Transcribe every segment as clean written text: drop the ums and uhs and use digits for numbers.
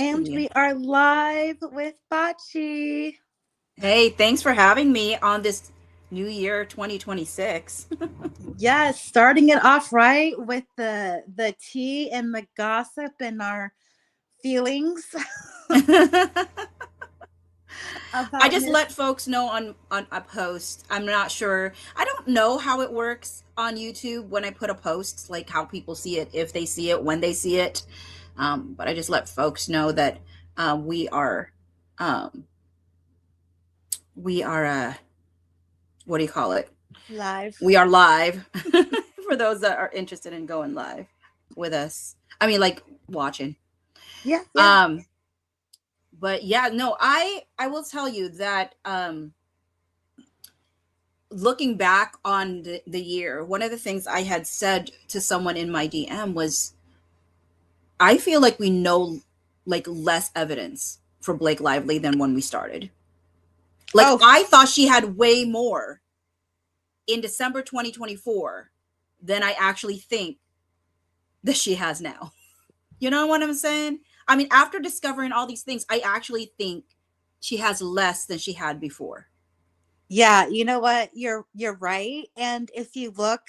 And Yeah. we are live with Bocce. Hey, thanks for having me on this new year 2026. Yes, starting it off right with the tea and the gossip and our feelings I about just Miss. let folks know on a post. I'm not sure. I don't know how it works on YouTube when I put a post, like how people see it, if they see it, when they see it. But I just let folks know that we are um, we are what do you call it? Live. We are live for those that are interested in going live with us. I mean, like watching. Yeah, yeah. Um, but yeah, no, I will tell you that looking back on the year, one of the things I had said to someone in my DM was I feel like we know like less evidence for Blake Lively than when we started. Like Oh, I thought she had way more in December 2024 than I actually think that she has now. You know what I'm saying? I mean, after discovering all these things, I actually think she has less than she had before. yeah. You know what? You're right. And if you look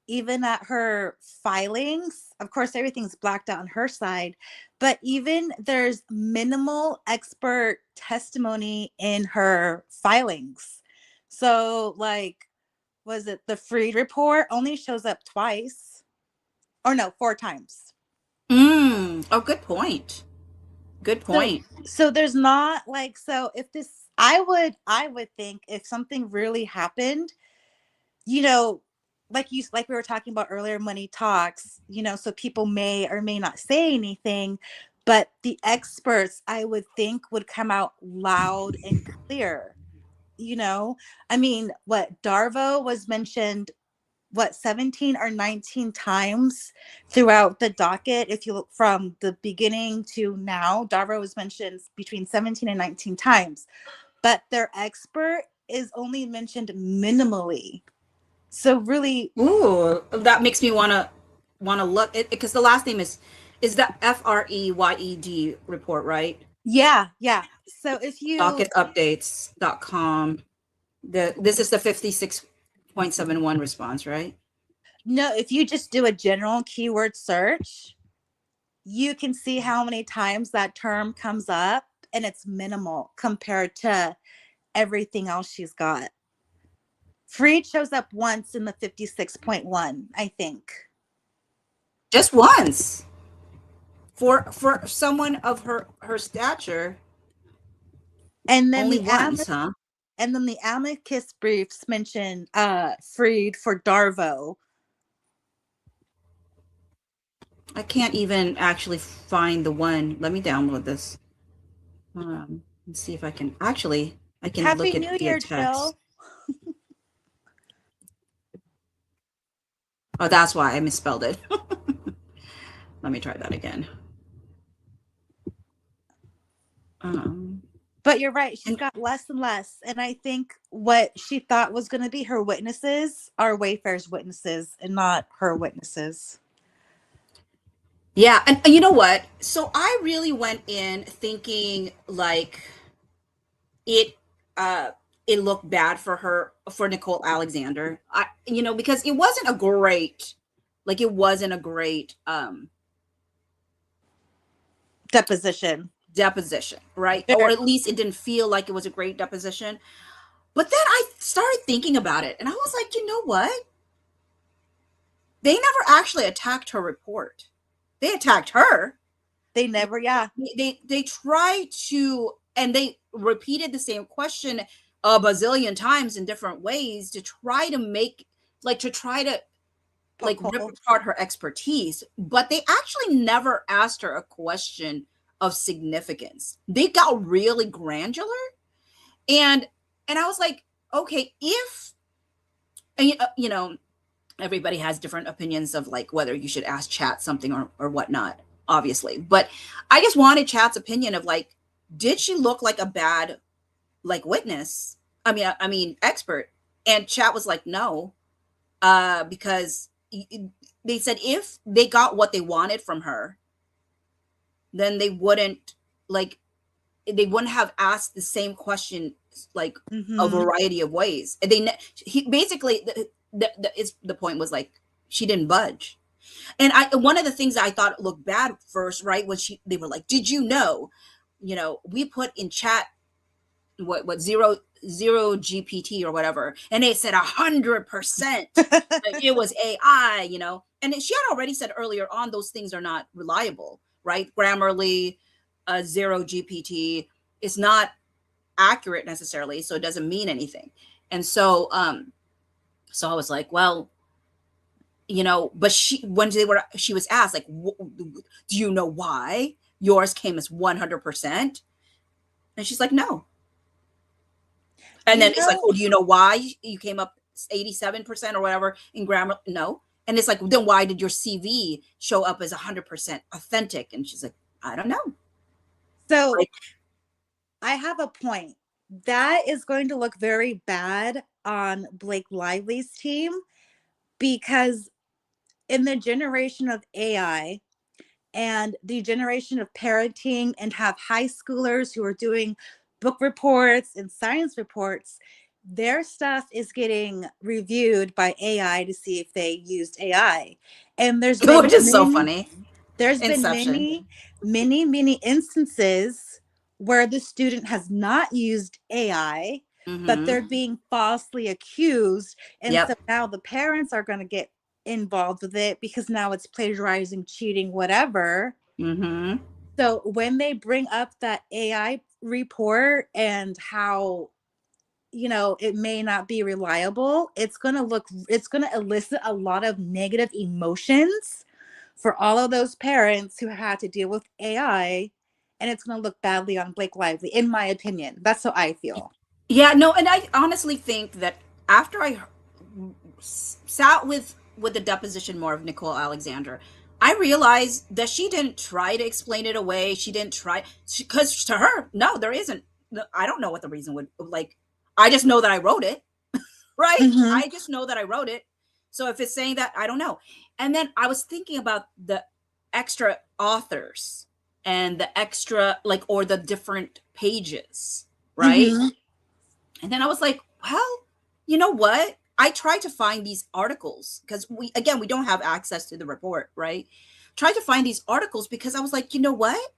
even at her filings, of course, everything's blacked out on her side, but even there's minimal expert testimony in her filings. So, like, was it the Freed report only shows up twice? Or no, four times. Oh, good point. Good So, point. so there's not like, so if this, I would think if something really happened, you know, like we were talking about earlier, money talks, so people may or may not say anything, but the experts, I would think, would come out loud and clear. you know I mean, what, Darvo was mentioned, what, 17 or 19 times throughout the docket. If you look from the beginning to now, Darvo was mentioned between 17 and 19 times, but their expert is only mentioned minimally. So really, Ooh, that makes me wanna look it because the last name is the FREYED report, right? yeah, yeah. So if you Docketupdates.com. This is the 56.71 response, right? no, if you just do a general keyword search, you can see how many times that term comes up, and it's minimal compared to everything else she's got. Freed shows up once in the 56.1, I think. Just once. For someone of her stature, And then only the once, huh? amicus briefs mention Freed for Darvo. I can't even actually find the one. Let me download this. Let's see if I can actually I can Happy look New at via Year, text. Jill. Oh, that's why I misspelled it. Let me try that again. Um, But you're right, she's and got less and less. And I think what she thought was going to be her witnesses are Wayfair's witnesses and not her witnesses. yeah, and you know what? So I really went in thinking like it uh it looked bad for her for Nicole Alexander. Because it wasn't a great it wasn't a great Deposition. deposition, right? Or Very. at least it didn't feel like it was a great deposition. But then I started thinking about it and I was like, you know what? They never actually attacked her report. They attacked her. They never, yeah. They tried to, and they repeated the same question a bazillion times in different ways to try to make to try to Poke rip holes. apart her expertise, but they actually never asked her a question of significance. They got really granular, and I was like, okay, if you know, everybody has different opinions of like whether you should ask chat something or whatnot, obviously, but I just wanted chat's opinion of like, did she look like a bad witness? I mean expert. And chat was like, no, because they said if they got what they wanted from her, then they wouldn't. like they wouldn't have asked the same question like a Mm-hmm. variety of ways. And he basically the point was like she didn't budge. And one of the things that I thought looked bad first, right, was they were like, "Did you know? You know, we put in chat what zero GPT or whatever, and they said 100% it was AI, you know." And she had already said earlier on those things are not reliable, right? Grammarly, zero GPT is not accurate necessarily, so it doesn't mean anything. And so I was like, well, you know, but she was asked like, do you know why yours came as 100%? And she's like, no. And You then it's like, know, oh, do you know why you came up 87% or whatever in grammar? No. And it's like, then why did your CV show up as 100% authentic? And she's like, I don't know. so Like, I have a point. That is going to look very bad on Blake Lively's team because in the generation of AI and the generation of parenting and have high schoolers who are doing book reports and science reports, their stuff is getting reviewed by AI to see if they used AI. And which is so funny. there's been Inception. many instances where the student has not used AI, but Mm-hmm. they're being falsely accused. And so Yep. now the parents are going to get involved with it because now it's plagiarizing, cheating, whatever. Mm-hmm. So when they bring up that AI report and how, you know, it may not be reliable, it's going to elicit a lot of negative emotions for all of those parents who had to deal with AI, and it's going to look badly on Blake Lively, in my opinion. That's how I feel. Yeah, no, and I honestly think that after I sat with the deposition more of Nicole Alexander, I realized that she didn't try to explain it away. She didn't try because to her, no, there isn't. I don't know what the reason would like. I just know that I wrote it, right? Mm-hmm. I just know that I wrote it. So if it's saying that, I don't know. And then I was thinking about the extra authors and the extra like or the different pages, right? Mm-hmm. And then I was like, well, you know what? I tried to find these articles because we don't have access to the report, right? Tried to find these articles because I was like, you know what?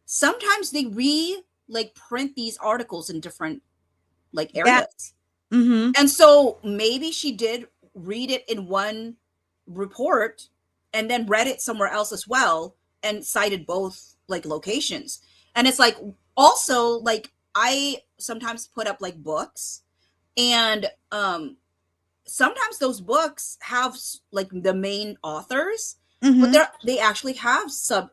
Sometimes they like print these articles in different like Yeah. areas. Mm-hmm. And so maybe she did read it in one report and then read it somewhere else as well and cited both like locations. And it's like also like I sometimes put up like books and sometimes those books have like the main authors, but Mm-hmm. they actually have sub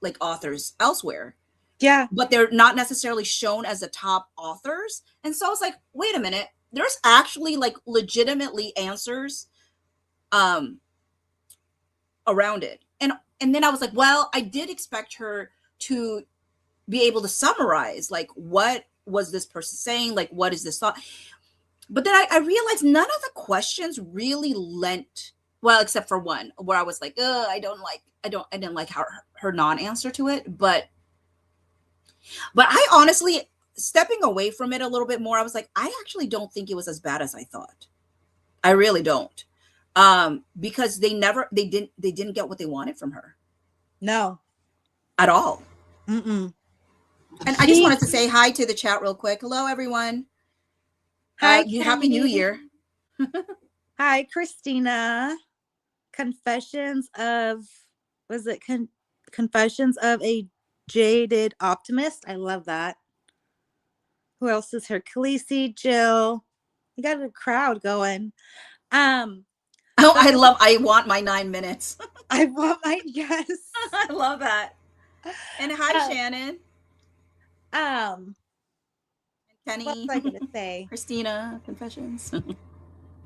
like authors elsewhere, Yeah. but they're not necessarily shown as the top authors. And so I was like, wait a minute, there's actually like legitimately answers um around it. And then I was like, well, I did expect her to be able to summarize like what was this person saying, like what is this thought. But then I realized none of the questions really lent well, except for one where I was like, I didn't like her non-answer to it. But I honestly, stepping away from it a little bit more, I was like, I actually don't think it was as bad as I thought. I really don't. Because they didn't get what they wanted from her No. at all. Mm-mm. And I just She. wanted to say hi to the chat real quick. Hello, everyone. Hi, Happy New Kenny. Year. Hi, Christina. Confessions of was it Confessions of a Jaded Optimist? I love that. Who else is here? Khaleesi, Jill. You got a crowd going. Um, Oh, but I want my 9 minutes. I want my yes. I love that. And hi, Uh, Shannon, um, what Kenny, was I gonna say? Christina, Confessions,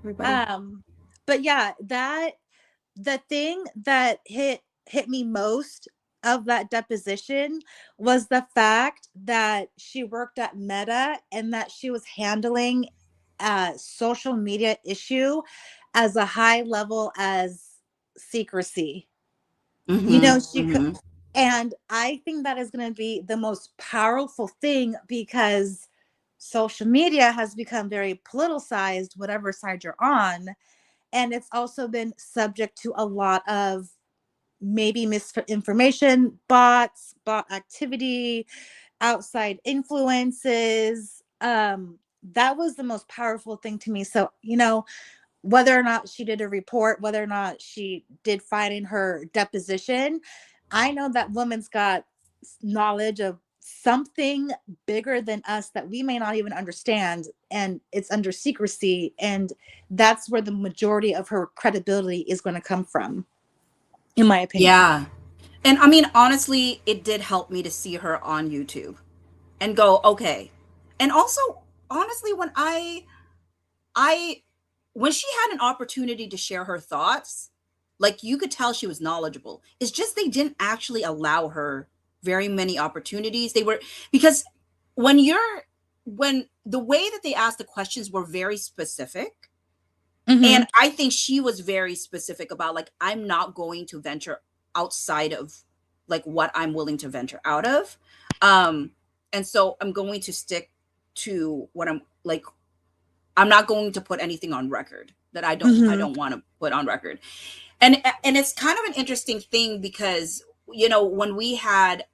everybody. Um, but yeah, that the thing that hit me most of that deposition was the fact that she worked at Meta and that she was handling a social media issue as a high level as secrecy. You Mm-hmm. know, Mm-hmm. And I think that is going to be the most powerful thing because social media has become very politicized, whatever side you're on. And it's also been subject to a lot of maybe misinformation, bots, bot activity, outside influences. That was the most powerful thing to me. So, whether or not she did a report, whether or not she did fight in her deposition, I know that woman's got knowledge of something bigger than us that we may not even understand, and it's under secrecy. And that's where the majority of her credibility is going to come from, in my opinion. Yeah. And I mean, honestly, it did help me to see her on YouTube and go, okay. And also, honestly, I when she had an opportunity to share her thoughts, like you could tell she was knowledgeable. It's just they didn't actually allow her very many opportunities. They were because when you're when the way that they asked the questions were very specific, Mm-hmm. and I think she was very specific about like I'm not going to venture outside of like what I'm willing to venture out of. Um and so I'm going to stick to what I'm like I'm not going to put anything on record that I Mm-hmm. don't want to put on record. And it's kind of an interesting thing because when we had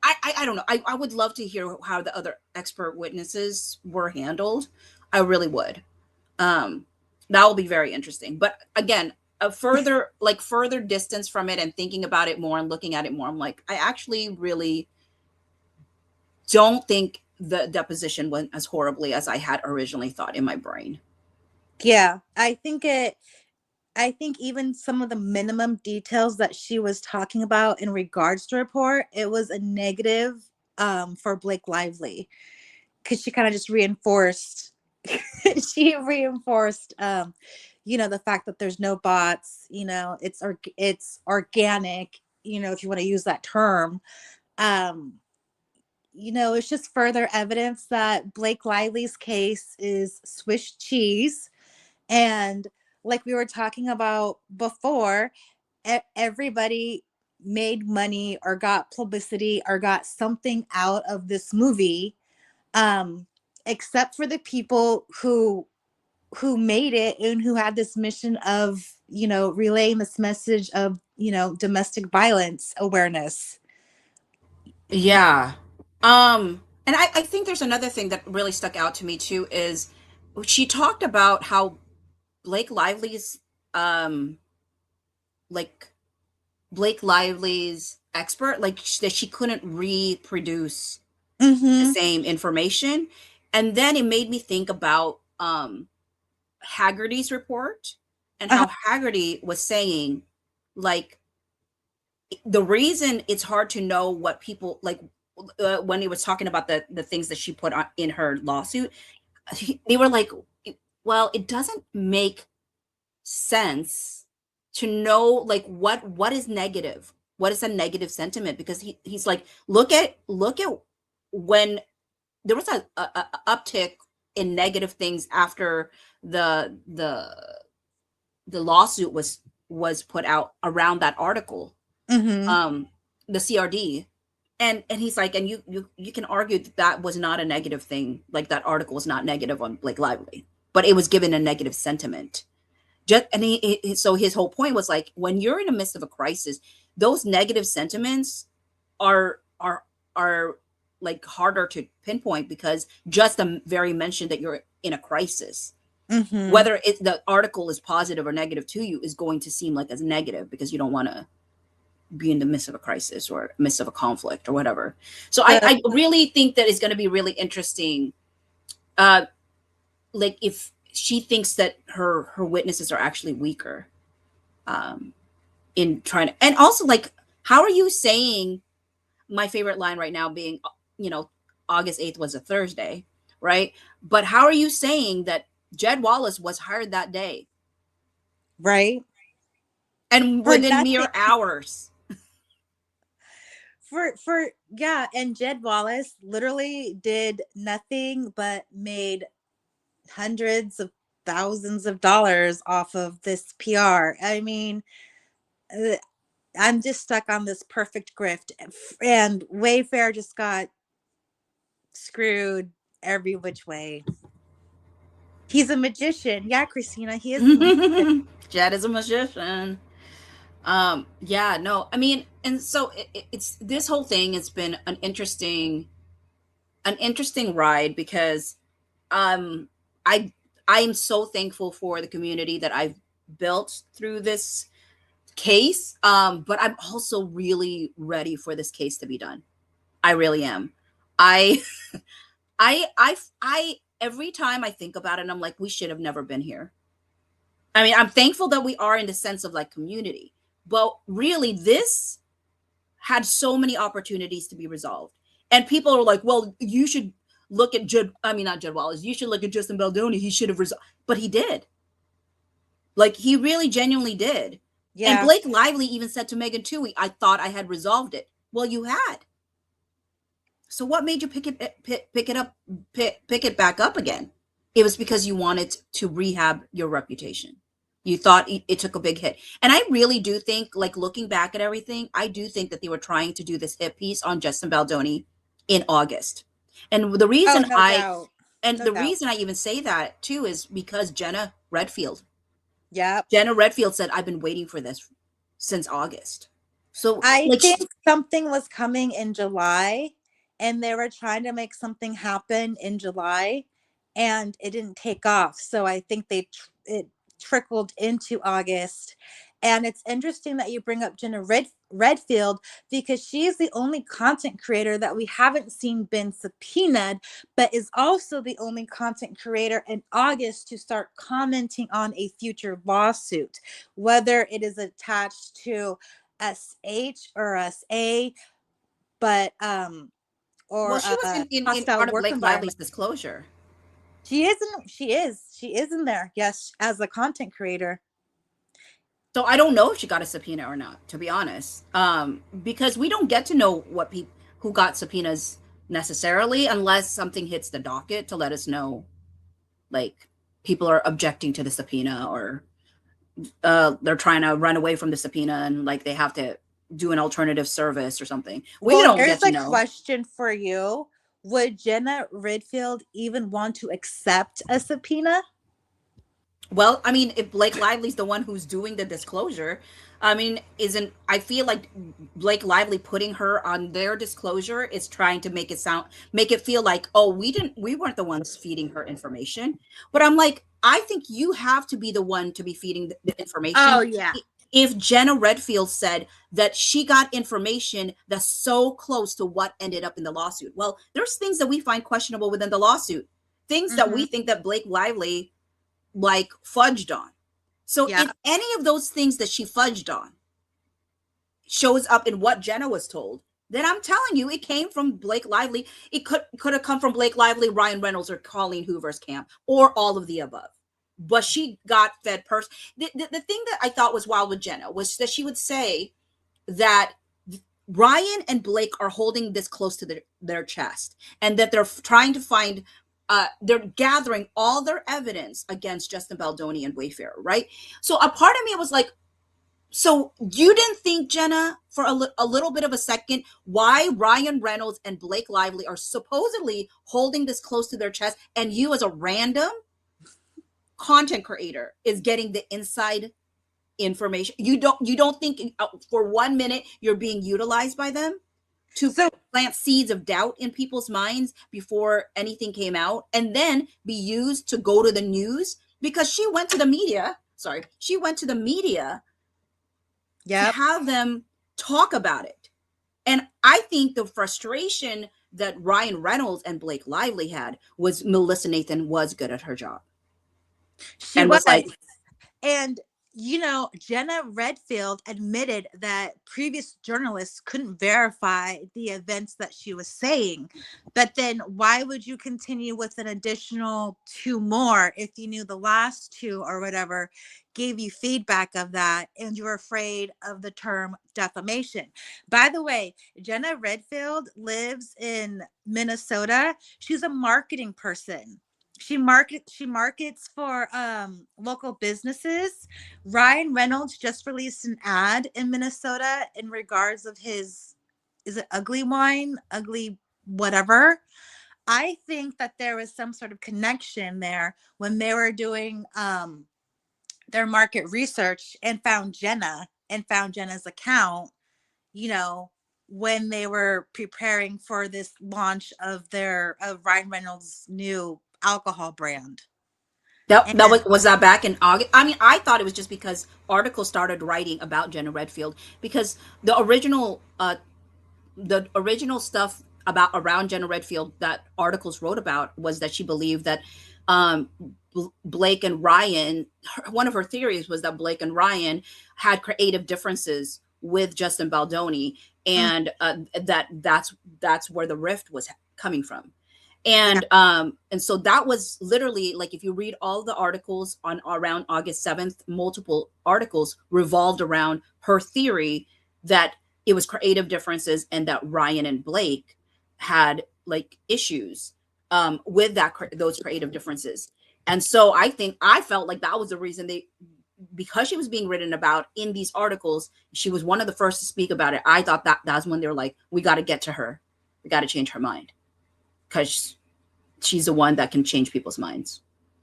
I don't know. I would love to hear how the other expert witnesses were handled. I really would. Um, that will be very interesting. But again, a further distance from it and thinking about it more and looking at it more, I'm like, I actually really don't think the deposition went as horribly as I had originally thought in my brain. Yeah, I think even some of the minimum details that she was talking about in regards to report, it was a negative for Blake Lively, because she kind of just reinforced she reinforced the fact that there's no bots, it's organic, if you want to use that term. um it's just further evidence that Blake Lively's case is Swiss cheese. And like we were talking about before, everybody made money or got publicity or got something out of this movie, um, except for the people who made it and who had this mission of relaying this message of domestic violence awareness. Yeah. And I think there's another thing that really stuck out to me too is she talked about how Blake Lively's um like Blake Lively's expert, like that she couldn't reproduce the Mm-hmm. same information. And then it made me think about Haggerty's report and Uh-huh. how Haggerty was saying like the reason it's hard to know what people like when he was talking about the things that she put on in her lawsuit, they were like, well, it doesn't make sense to know like what is negative, what is a negative sentiment, because he's like look at when there was a uptick in negative things after the the the lawsuit was put out around that article, Mm-hmm. um the CRD. And he's like, and you can argue that that was not a negative thing, like that article was not negative on Blake Lively, but it was given a negative sentiment. Just and so his whole point was like, when you're in the midst of a crisis, those negative sentiments are are like harder to pinpoint because just the very mention that you're in a crisis, Mm-hmm. whether the article is positive or negative to you, is going to seem like as negative because you don't want to be in the midst of a crisis or midst of a conflict or whatever. So The I really think that it's going to be really interesting. Uh, like if she thinks that her witnesses are actually weaker, um, in trying to, and also like, how are you saying my favorite line right now being, you know, August 8th was a Thursday, right? But how are you saying that Jed Wallace was hired that day right and for within nothing. mere hours? For Yeah, and Jed Wallace literally did nothing but made hundreds of thousands of dollars off of this PR. I mean, I'm just stuck on this perfect grift, and Wayfair just got screwed every which way. He's a magician. Yeah, Christina, he is a magician. Jed is a magician. Yeah, no, I mean, and so it's this whole thing has been an interesting ride because um I I'm so thankful for the community that I've built through this case. But I'm also really ready for this case to be done. I really am. I I every time I think about it, I'm like, we should have never been here. I mean, I'm thankful that we are in the sense of like community, but really this had so many opportunities to be resolved. And people are like, well, you should look at I mean, not Jed Wallace, you should look at Justin Baldoni. He should have resolved, but he did. Like, he really genuinely did. And Yeah. Blake Lively even said to Megan Toohey, I thought I had resolved it. Well, you had. So what made you pick it back up again? It was because you wanted to rehab your reputation. You thought it took a big hit. And I really do think, like, looking back at everything, I do think that they were trying to do this hit piece on Justin Baldoni in August. And the Oh, reason no doubt. No doubt. I even say that too is because Yep. Jenna Redfield said, I've been waiting for this since August. So, I like, think something was coming in July, and they were trying to make something happen in July, and it didn't take off. So I think it trickled into August. And it's interesting that you bring up Jenna Redfield, because she is the only content creator that we haven't seen been subpoenaed, but is also the only content creator in August to start commenting on a future lawsuit, whether it is attached to SH or SA, but well, or she was in hostile part of work Blake Lively's environment. disclosure. She is in there. Yes, as a content creator. So I don't know if she got a subpoena or not, to be honest, because we don't get to know what people who got subpoenas necessarily unless something hits the docket to let us know, like, people are objecting to the subpoena, or they're trying to run away from the subpoena and like they have to do an alternative service or something. We Well, don't here's get to a know. question for you. Would Jenna Redfield even want to accept a subpoena? Well, I mean, if Blake Lively's the one who's doing the disclosure, I mean, isn't I feel like Blake Lively putting her on their disclosure is trying to make it feel like, oh, we weren't the ones feeding her information. But I'm like, I think you have to be the one to be feeding the information. Oh yeah. If Jenna Redfield said that she got information that's so close to what ended up in the lawsuit, well, there's things that we find questionable within the lawsuit, things that Mm-hmm. we think that Blake Lively like fudged on. So Yeah. if any of those things that she fudged on shows up in what Jenna was told, then I'm telling you, it came from Blake Lively. It could have come from Blake Lively, Ryan Reynolds, or Colleen Hoover's camp, or all of the above. But she got fed purse. The thing that I thought was wild with Jenna was that she would say that Ryan and Blake are holding this close to their chest, and that they're trying to find they're gathering all their evidence against Justin Baldoni and Wayfarer, right? So a part of me was like, so you didn't think, Jenna, for a little bit of a second, why Ryan Reynolds and Blake Lively are supposedly holding this close to their chest, and you as a random content creator is getting the inside information? You don't think for 1 minute you're being utilized by them to So plant seeds of doubt in people's minds before anything came out, and then be used to go to the news because she went to the media. Sorry, she went to the media to yep. have them talk about it. And I think the frustration that Ryan Reynolds and Blake Lively had was Melissa Nathan was good at her job She and was. was like, And, Jenna Redfield admitted that previous journalists couldn't verify the events that she was saying. But then why would you continue with an additional two more if you knew the last two or whatever gave you feedback of that and you're afraid of the term defamation? By the way, Jenna Redfield lives in Minnesota. She's a marketing person. she markets for local businesses. Ryan Reynolds just released an ad in Minnesota in regards of his, is it ugly wine, ugly whatever. I think that there was some sort of connection there when they were doing their market research and found Jenna's account, you know, when they were preparing for this launch of Ryan Reynolds' new alcohol brand. That And was that back in August. I mean, I thought it was just because articles started writing about Jenna Redfield, because the original stuff about around Jenna Redfield that articles wrote about was that she believed that um, Blake and Ryan, one of her theories was that Blake and Ryan had creative differences with Justin Baldoni, mm, and that's where the rift was coming from. yeah, And so that was literally, like, if you read all the articles on around August 7th, multiple articles revolved around her theory that it was creative differences and that Ryan and Blake had like issues with those creative differences. And so I felt like that was the reason they, because she was being written about in these articles, she was one of the first to speak about it. I thought that that's when they were like, we got to get to her, we got to change her mind, because she's the one that can change people's minds,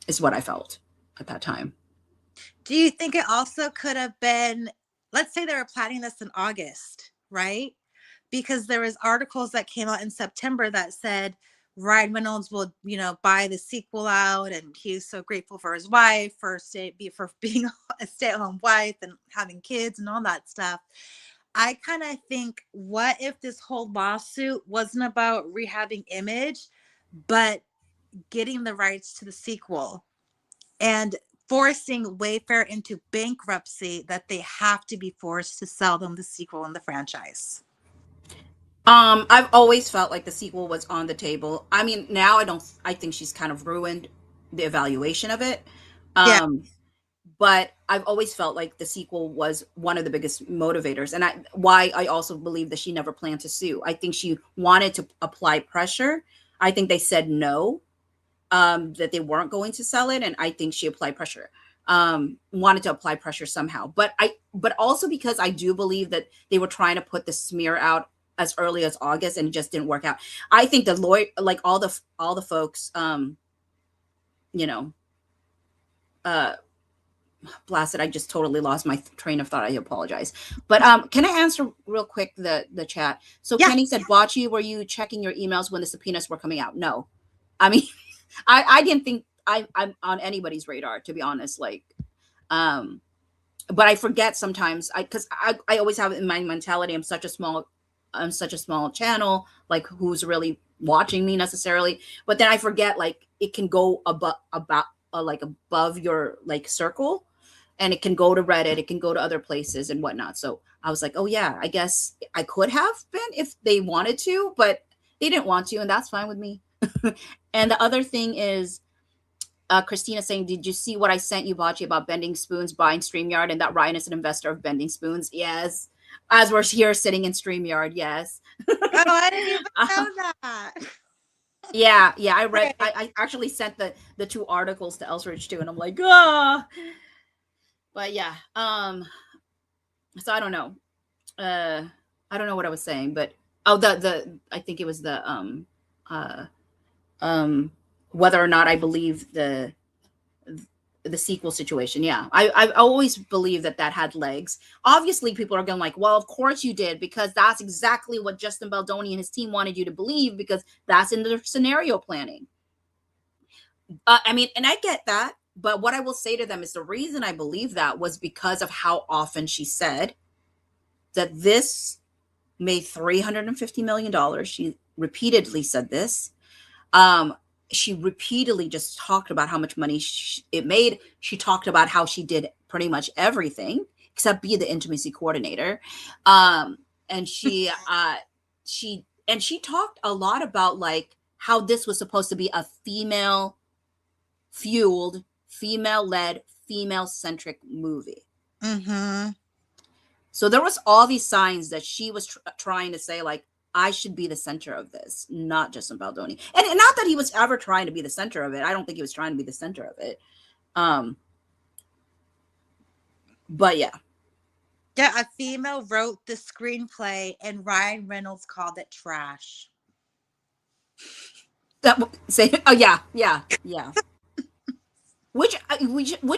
is what I felt at that time. do you think it also could have been, let's say they were planning this in August, right? Because there was articles that came out in September that said Ryan Reynolds will, buy the sequel out, and he's so grateful for his wife for being a stay-at-home wife and having kids and all that stuff. I kind of think, what if this whole lawsuit wasn't about rehabbing image, but getting the rights to the sequel and forcing Wayfair into bankruptcy, that they have to be forced to sell them the sequel in the franchise. I've always felt like the sequel was on the table. I mean, now I don't. I think she's kind of ruined the evaluation of it. Yeah. Um, but I've always felt like the sequel was one of the biggest motivators, and why I also believe that she never planned to sue. I think she wanted to apply pressure. I think they said no, that they weren't going to sell it, and I think she applied pressure. Wanted to apply pressure somehow, but also because I do believe that they were trying to put the smear out as early as August, and it just didn't work out. I think the lawyer, like all the folks, you know, uh, blasted. I just totally lost my train of thought. I apologize. But can I answer real quick the chat? So Yeah. Kenny said, Bocce, were you checking your emails when the subpoenas were coming out? No. I mean, I didn't think I'm on anybody's radar, to be honest. Like, um, but I forget sometimes, because I always have in my mentality, I'm such a small channel, like who's really watching me necessarily. But then I forget, like, it can go about like above your like circle, and it can go to Reddit, it can go to other places and whatnot. So I was like, oh yeah, I guess I could have been if they wanted to, but they didn't want to, and that's fine with me. And the other thing is, Christina saying, did you see what I sent you, Bocce, about Bending Spoons buying StreamYard, and that Ryan is an investor of Bending Spoons? Yes. As we're here sitting in StreamYard, yes. Oh, I didn't even Uh, know that. yeah, I read, Okay. I actually sent the two articles to Elsridge too, and I'm like, ah. But yeah, so I don't know. Uh, I don't know what I was saying, but oh, the I think it was uh, um, whether or not I believe the sequel situation. Yeah, I've always believed that that had legs. Obviously, people are going like, well, of course you did, because that's exactly what Justin Baldoni and his team wanted you to believe, because that's in their scenario planning. I mean, and I get that, but what I will say to them is the reason I believe that was because of how often she said that this made $350 million. She repeatedly said this. Um, she repeatedly just talked about how much money it made. She talked about how she did pretty much everything except be the intimacy coordinator. Um, and she talked a lot about like how this was supposed to be a female fueled, female led, female centric movie. Mm-hmm. So there was all these signs that she was trying to say like, I should be the center of this, not Justin Baldoni. And not that he was ever trying to be the center of it. I don't think he was trying to be the center of it. Um, but yeah. Yeah, a female wrote the screenplay and Ryan Reynolds called it trash. Say, oh yeah, yeah, yeah. Which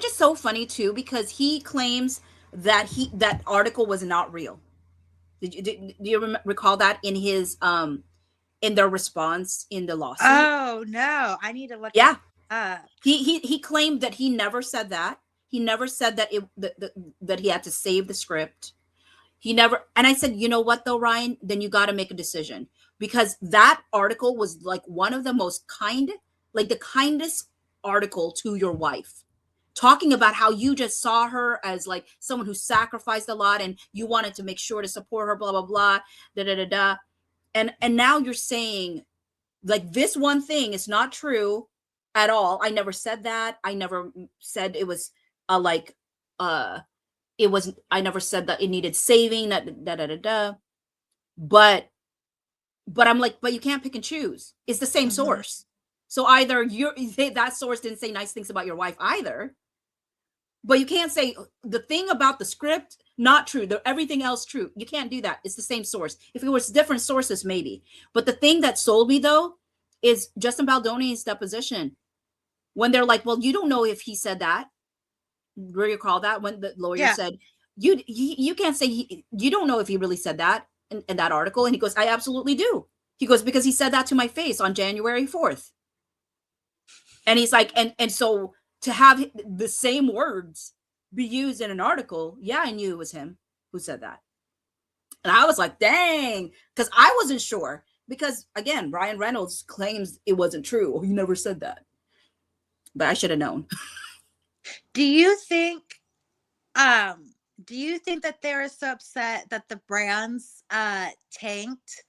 is so funny too, because he claims that that article was not real. Do you recall that in his in their response in the lawsuit? Oh no, I need to look that Yeah, up. he claimed that he never said that. He never said that that he had to save the script. He never. And I said, you know what though, Ryan? Then you got to make a decision, because that article was like one of the most like the kindest article to your wife, talking about how you just saw her as like someone who sacrificed a lot and you wanted to make sure to support her, blah blah blah, da da da da. And now you're saying like this one thing is not true at all. I never said that. I never said it was like it was. I never said that it needed saving, da da da da da. But I'm like, but you can't pick and choose. It's the same Mm-hmm. source. So either that source didn't say nice things about your wife either, but you can't say the thing about the script not true, everything else true. You can't do that. It's the same source. If it was different sources, maybe. But the thing that sold me though is Justin Baldoni's deposition, when they're like, well, you don't know if he said that. Do you recall that when the lawyer Yeah. said, you can't say you don't know if he really said that in that article? And he goes, I absolutely do. He goes, because he said that to my face on January 4th. And he's like, and so to have the same words be used in an article, yeah, I knew it was him who said that. And I was like, dang, because I wasn't sure. Because again, Ryan Reynolds claims it wasn't true. He never said that. But I should have known. Do you think um that they're so upset that the brands tanked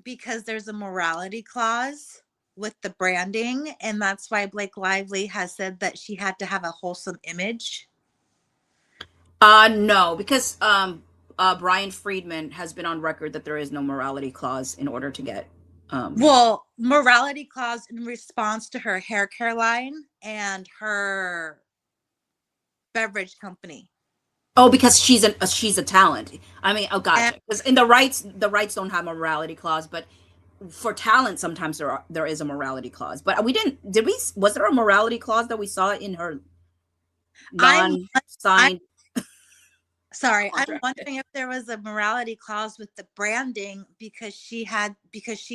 because there's a morality clause with the branding, and that's why Blake Lively has said that she had to have a wholesome image? No, because Brian Friedman has been on record that there is no morality clause in order to get Well, morality clause in response to her hair care line and her beverage company. oh, because she's a talent. I mean, oh And gotcha. Because in the rights don't have a morality clause, but for talent sometimes there is a morality clause. But was there a morality clause that we saw in her I'm non-signed sorry, I'm contract? wondering if there was a morality clause with the branding because she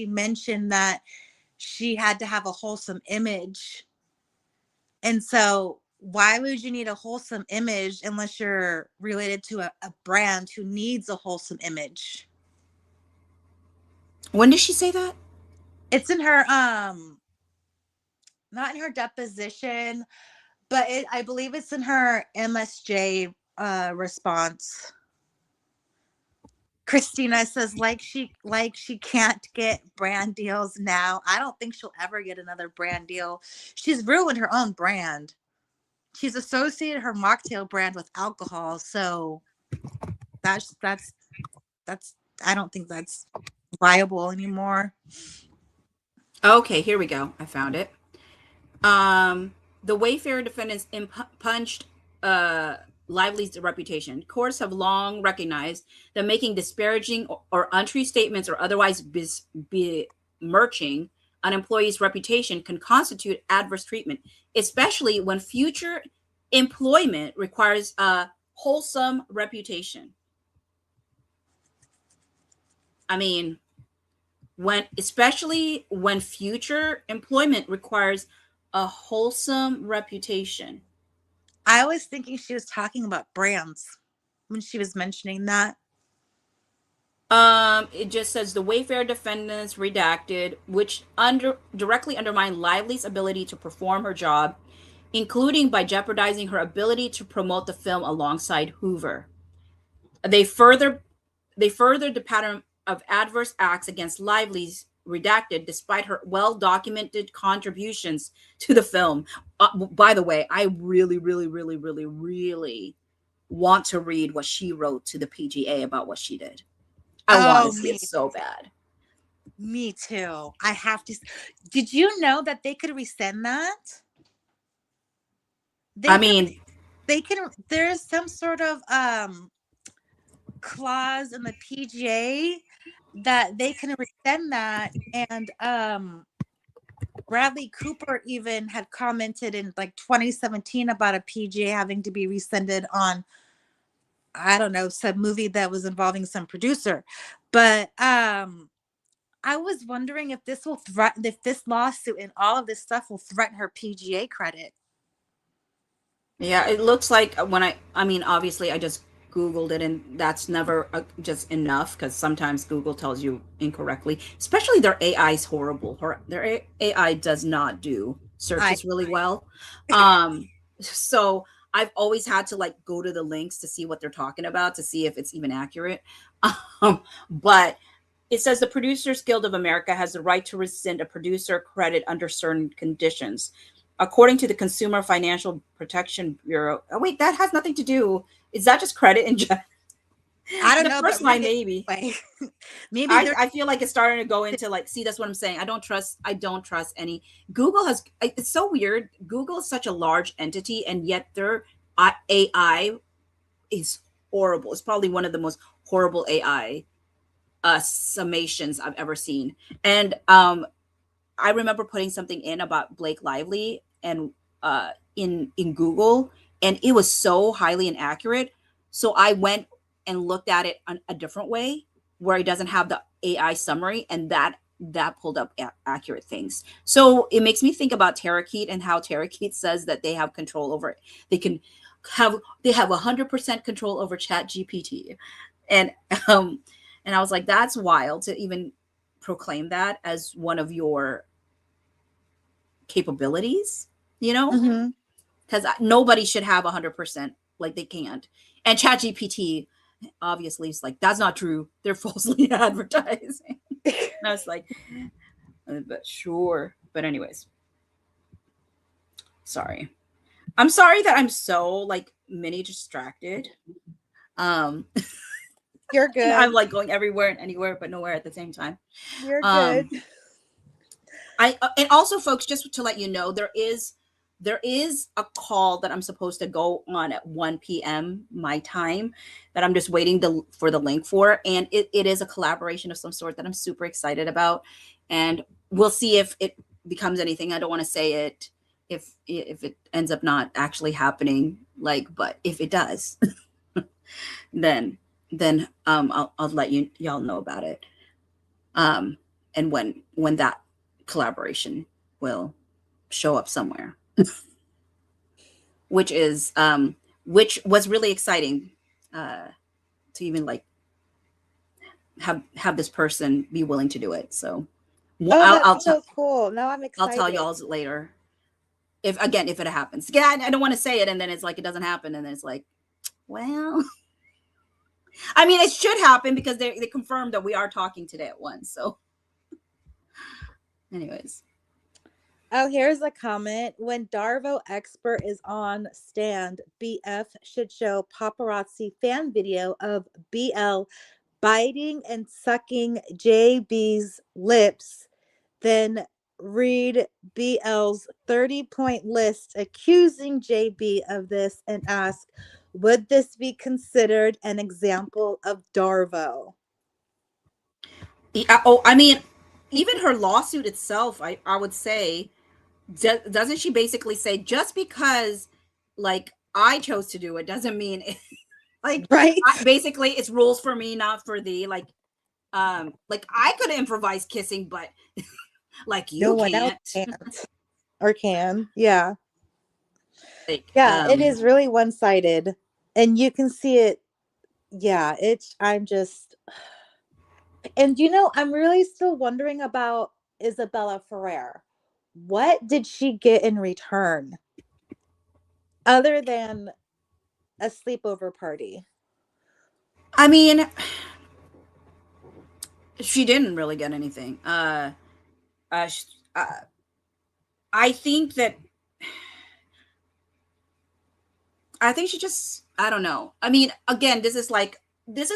mentioned that she had to have a wholesome image. And so why would you need a wholesome image unless you're related to a brand who needs a wholesome image? When did she say that? It's in her not in her deposition, but I believe it's in her MSJ response. Christina says like she can't get brand deals now. I don't think she'll ever get another brand deal. She's ruined her own brand. She's associated her mocktail brand with alcohol, so that's I don't think that's viable anymore. Okay, here we go. I found it. The Wayfair defendants impunged Lively's reputation. Courts have long recognized that making disparaging or untrue statements or otherwise besmirching an employee's reputation can constitute adverse treatment, especially when future employment requires a wholesome reputation. I mean, especially when future employment requires a wholesome reputation. I was thinking she was talking about brands when she was mentioning that. It just says the Wayfair defendants redacted, which directly undermine Lively's ability to perform her job, including by jeopardizing her ability to promote the film alongside Hoover. They furthered the pattern of adverse acts against Lively's redacted despite her well-documented contributions to the film. By the way, I really, really, really, really, really want to read what she wrote to the PGA about what she did. I want to Oh, see it so bad. me too. I have to. Did you know that they could rescind that? I They can. mean, They can. There's some sort of clause in the PGA that they can rescind that, and Bradley Cooper even had commented in like 2017 about a PGA having to be rescinded on, I don't know, some movie that was involving some producer. But I was wondering if this will threaten, if this lawsuit and all of this stuff will threaten her PGA credit. yeah, it looks like when I mean, obviously, I just Googled it, and that's never just enough because sometimes Google tells you incorrectly. Especially their AI is horrible. Their AI does not do I searches really well. Um, so I've always had to like go to the links to see what they're talking about to see if it's even accurate. But it says the Producers Guild of America has the right to rescind a producer credit under certain conditions. According to the Consumer Financial Protection Bureau. Oh, wait, that has nothing to do. Is that just credit in general? I don't The know, first but read line, it maybe. anyway. Maybe I, they're I feel like it's starting to go into like, see, that's what I'm saying. I don't trust any. Google has, it's so weird. Google is such a large entity, and yet their AI is horrible. It's probably one of the most horrible AI summations I've ever seen. And I remember putting something in about Blake Lively and in Google, and it was so highly inaccurate. So I went and looked at it a different way, where it doesn't have the AI summary, and that pulled up accurate things. So it makes me think about Terrakeet and how Terrakeet says that they have control over it. They can have they have 100% control over Chat GPT, and um, and I was like, that's wild to even proclaim that as one of your capabilities, you know, Mhm. because nobody should have 100%, like they can't. And ChatGPT obviously is like, that's not true, they're falsely advertising. And I was like, but sure. But anyways, sorry, I'm sorry that I'm so like mini distracted. um You're and good. I'm like going everywhere and anywhere but nowhere at the same time. You're good. um I and also, folks, just to let you know, there is a call that I'm supposed to go on at 1 p.m. my time that I'm just waiting for the link for, and it is a collaboration of some sort that I'm super excited about, and we'll see if it becomes anything. I don't want to say it if it ends up not actually happening, like, but if it does, then I'll let y'all know about it, um and when that collaboration will show up somewhere, which is which was really exciting, uh to even like have this person be willing to do it. So Oh, I'll that's I'll, t- so cool. Now I'm I'll tell excited. y'all later, if it happens. Yeah, I don't want to say it and then it's like it doesn't happen, and then it's like, well, I mean, it should happen because they confirmed that we are talking today at once. So anyways. Oh, here's a comment. When Darvo expert is on stand, BF should show paparazzi fan video of BL biting and sucking JB's lips, then read BL's 30-point list accusing JB of this and ask, would this be considered an example of Darvo? Yeah, oh, I mean, even her lawsuit itself, I would say, doesn't she basically say just because like I chose to do it doesn't mean it, like Right? basically it's rules for me, not for thee. Like I could improvise kissing, but like No you one else can't. can't or can. Yeah. Like Yeah, it is really one-sided. And you can see it. Yeah, I'm just, and I'm really still wondering about Isabella Ferrer. What did she get in return other than a sleepover party? I mean, she didn't really get anything. Uh, sh- uh I think that I think she just, I don't know. I mean, again, this is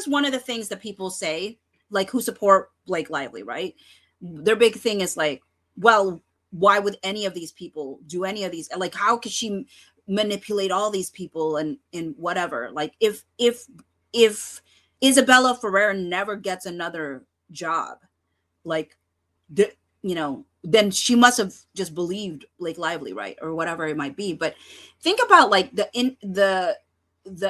one of the things that people say. like who support Blake Lively, right? Their big thing is like, well, why would any of these people do any of these? Like, how could she manipulate all these people and whatever? Like, if Isabella Ferrer never gets another job, like, the, then she must have just believed Blake Lively, right, or whatever it might be. But think about like the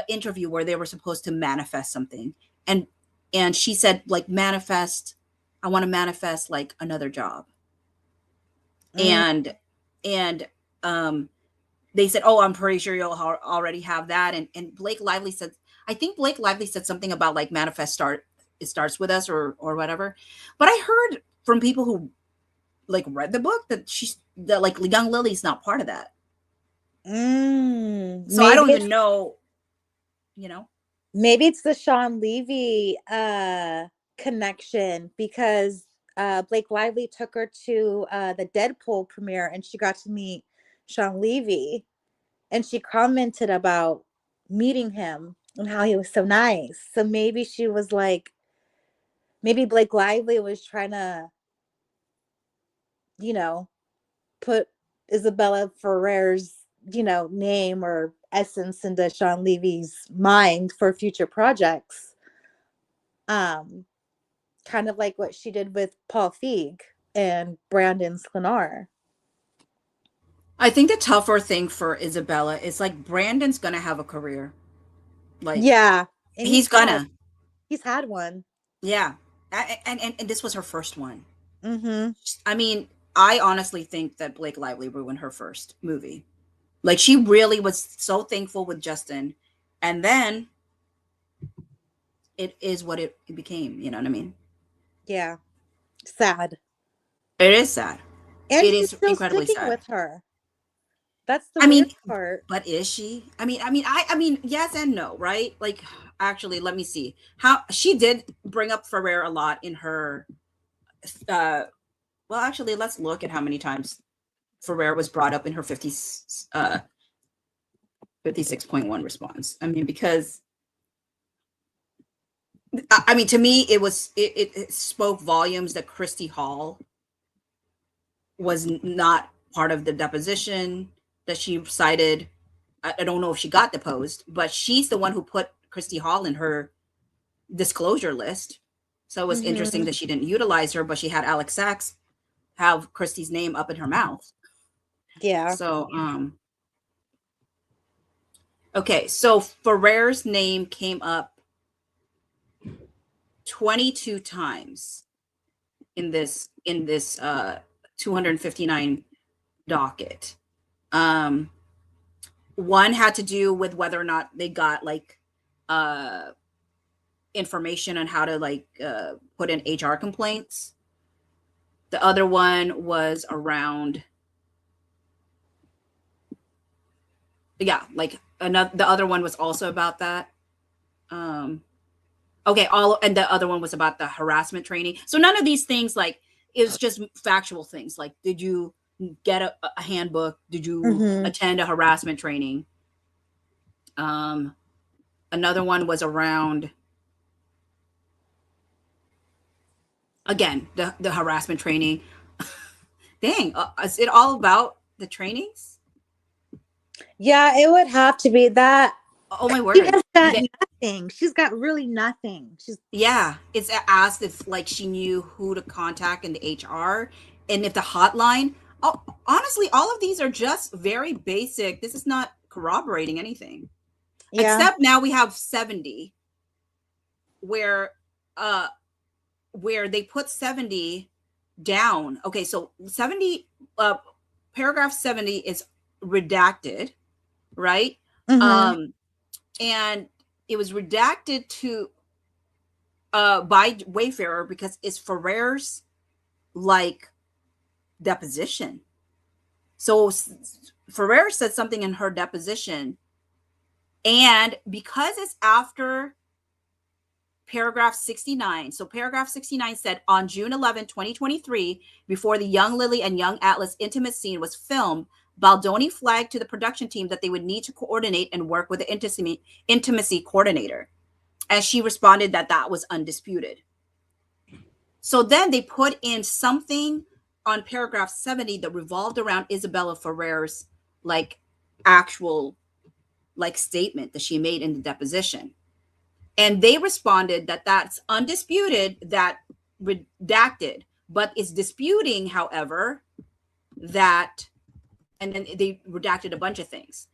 interview where they were supposed to manifest something, and she said like, manifest, I want to manifest like another job, Mm, and and um they said, oh, I'm pretty sure you'll already have that, and Blake Lively said, I think Blake Lively said something about like manifest it starts with us, or whatever. But I heard from people who like read the book that like young Lily's not part of that. So I don't maybe even know, you know. maybe it's the Sean Levy connection, because Blake Lively took her to the Deadpool premiere and she got to meet Sean Levy, and she commented about meeting him and how he was so nice. So maybe she was like, maybe Blake Lively was trying to, you know, put Isabella Ferrer's, name or essence into Sean Levy's mind for future projects. Um, Kind of like what she did with Paul Feig and Brandon Sklenar. I think the tougher thing for Isabella is like Brandon's gonna have a career. Like, Yeah, and he's gonna. he's had one. Yeah. And this was her first one. Mm-hmm. I mean, I honestly think that Blake Lively ruined her first movie. Like, she really was so thankful with Justin, and then it is what it became. You know what I mean? Yeah, sad. It is sad. And It she's is still incredibly sticking sad. with her. That's the I weird mean, part. but is she? I mean, yes and no, right? Like, actually, let me see. How she did bring up Ferrer a lot in her. uh well, actually, let's look at how many times Ferrer was brought up in her 56.1 response. I mean, because I mean, to me, it spoke volumes that Christy Hall was not part of the deposition that she cited. I don't know if she got deposed, but she's the one who put Christy Hall in her disclosure list. So it was interesting Mm-hmm. that she didn't utilize her, but she had Alex Sachs have Christy's name up in her mouth. Yeah. So, okay, so Ferrer's name came up 22 times in this 259 docket. Um, One had to do with whether or not they got like uh information on how to like put in HR complaints. The other one was around, yeah, like another, the other one was also about that. Um okay, all, and the other one was about the harassment training. So none of these things, like, it's just factual things like, did you get a handbook? Did you Mm-hmm. attend a harassment training? Um Another one was around, again, the harassment training. Dang, is it all about the trainings? Yeah, it would have to be that. Oh my She word. has got nothing. She's got really nothing. She's Yeah, it's asked if like she knew who to contact in the HR, and if the hotline. Oh, honestly, all of these are just very basic. This is not corroborating anything. yeah. Except now we have 70, where uh where they put 70 down. Okay, so 70, paragraph 70 is redacted, right? Mm-hmm. Um and it was redacted to by Wayfarer because it's Ferrer's like deposition. So Ferrer said something in her deposition, and because it's after paragraph 69. So paragraph 69 said, on June 11, 2023, before the Young Lily and Young Atlas intimate scene was filmed, Baldoni flagged to the production team that they would need to coordinate and work with the intimacy coordinator. And she responded that that was undisputed. So then they put in something on paragraph 70 that revolved around Isabella Ferrer's like actual like statement that she made in the deposition. And they responded that that's undisputed, that redacted, but it's disputing, however, that, and then they redacted a bunch of things.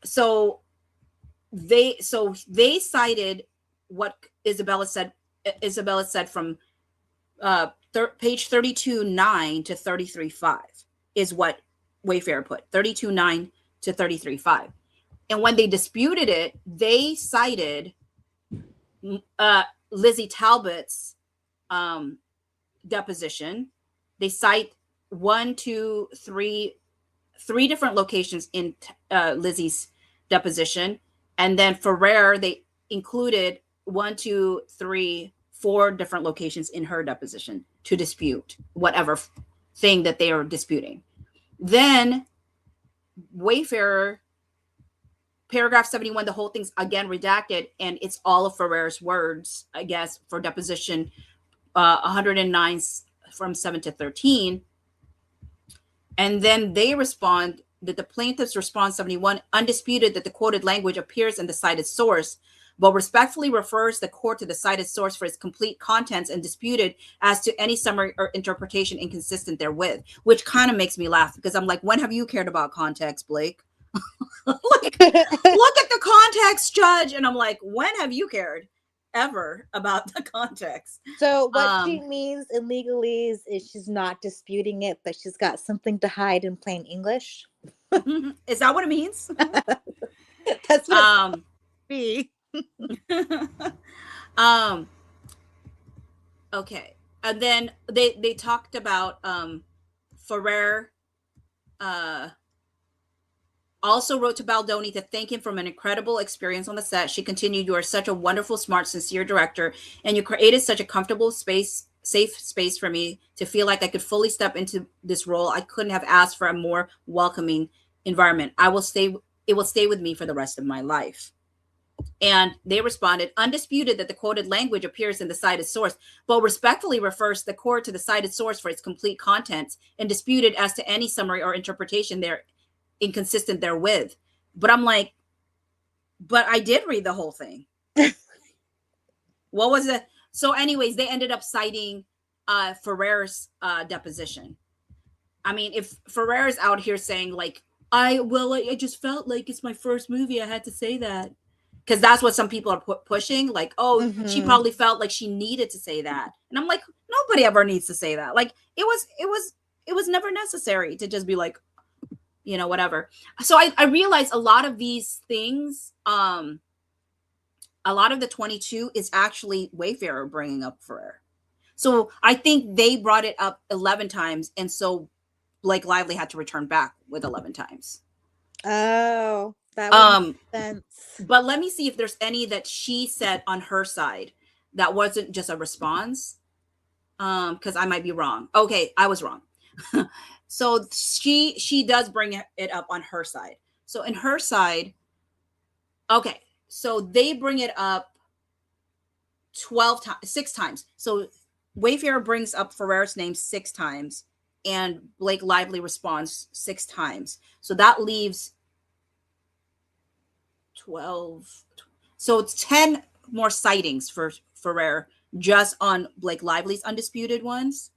So they cited what Isabella said. Isabella said from page 32.9 to 33.5 is what Wayfarer put, 32.9 to 33.5. And when they disputed it, they cited Lizzie Talbot's deposition. They cite three different locations in Lizzie's deposition. And then Ferrer, they included 4 different locations in her deposition to dispute whatever thing that they are disputing. Then Wayfarer, paragraph 71, the whole thing's again redacted, and it's all of Ferrer's words, I guess, for deposition 109 from 7 to 13. And then they respond that the plaintiff's response 71 undisputed that the quoted language appears in the cited source, but respectfully refers the court to the cited source for its complete contents and disputed as to any summary or interpretation inconsistent therewith, which kind of makes me laugh because I'm like, when have you cared about context, Blake? look at the context, Judge. And I'm like, when have you cared ever about the context? So what she means in legalese is she's not disputing it, but she's got something to hide in plain English. Is that what it means? That's what it be. Okay. And then they talked about Ferrer also wrote to Baldoni to thank him for an incredible experience on the set. She continued, "You are such a wonderful, smart, sincere director, and you created such a comfortable space, safe space for me to feel like I could fully step into this role. I couldn't have asked for a more welcoming environment. It will stay with me for the rest of my life." And they responded, "Undisputed that the quoted language appears in the cited source, but respectfully refers the court to the cited source for its complete contents, and disputed as to any summary or interpretation there inconsistent therewith." But I'm like, but I did read the whole thing. What was it? So anyways, they ended up citing Ferrer's deposition. I mean, if Ferrer is out here saying like, I just felt like it's my first movie, I had to say that. Because that's what some people are pushing. Like, oh, she probably felt like she needed to say that. And I'm like, nobody ever needs to say that. Like, it was never necessary to just be like, you know, whatever. So I realized a lot of these things, a lot of the 22 is actually Wayfarer bringing up Ferrer. So I think they brought it up 11 times. And so Blake Lively had to return back with 11 times. Oh, that would make sense. But let me see if there's any that she said on her side that wasn't just a response. Because I might be wrong. Okay, I was wrong. So she does bring it up on her side. So in her side, okay, so they bring it up 6 times. So Wayfarer brings up Ferrer's name 6 times, and Blake Lively responds 6 times. So that leaves 12. So it's 10 more sightings for Ferrer just on Blake Lively's undisputed ones.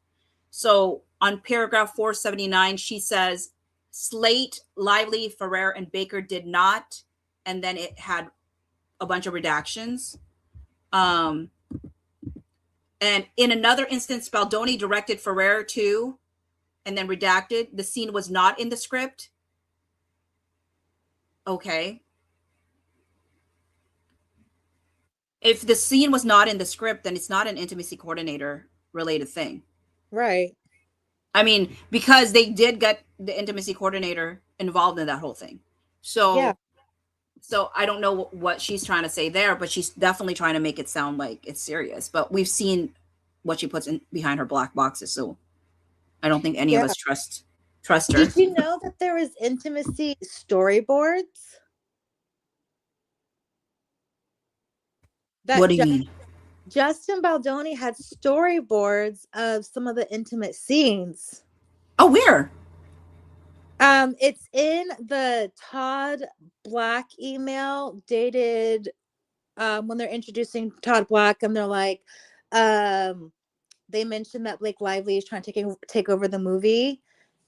So on paragraph 479, she says Slate, Lively, Ferrer, and Baker did not, and then it had a bunch of redactions. And in another instance, Baldoni directed Ferrer to, and then redacted. The scene was not in the script. Okay. If the scene was not in the script, then it's not an intimacy coordinator related thing. Right. I mean, because they did get the intimacy coordinator involved in that whole thing. So, yeah. So I don't know what she's trying to say there, but she's definitely trying to make it sound like it's serious. But we've seen what she puts in behind her black boxes, so I don't think any of us trust her. Did you know that there is intimacy storyboards? What do you mean? Justin Baldoni had storyboards of some of the intimate scenes. Oh, where? It's in the Todd Black email dated when they're introducing Todd Black, and they're like, they mentioned that Blake Lively is trying to take over the movie,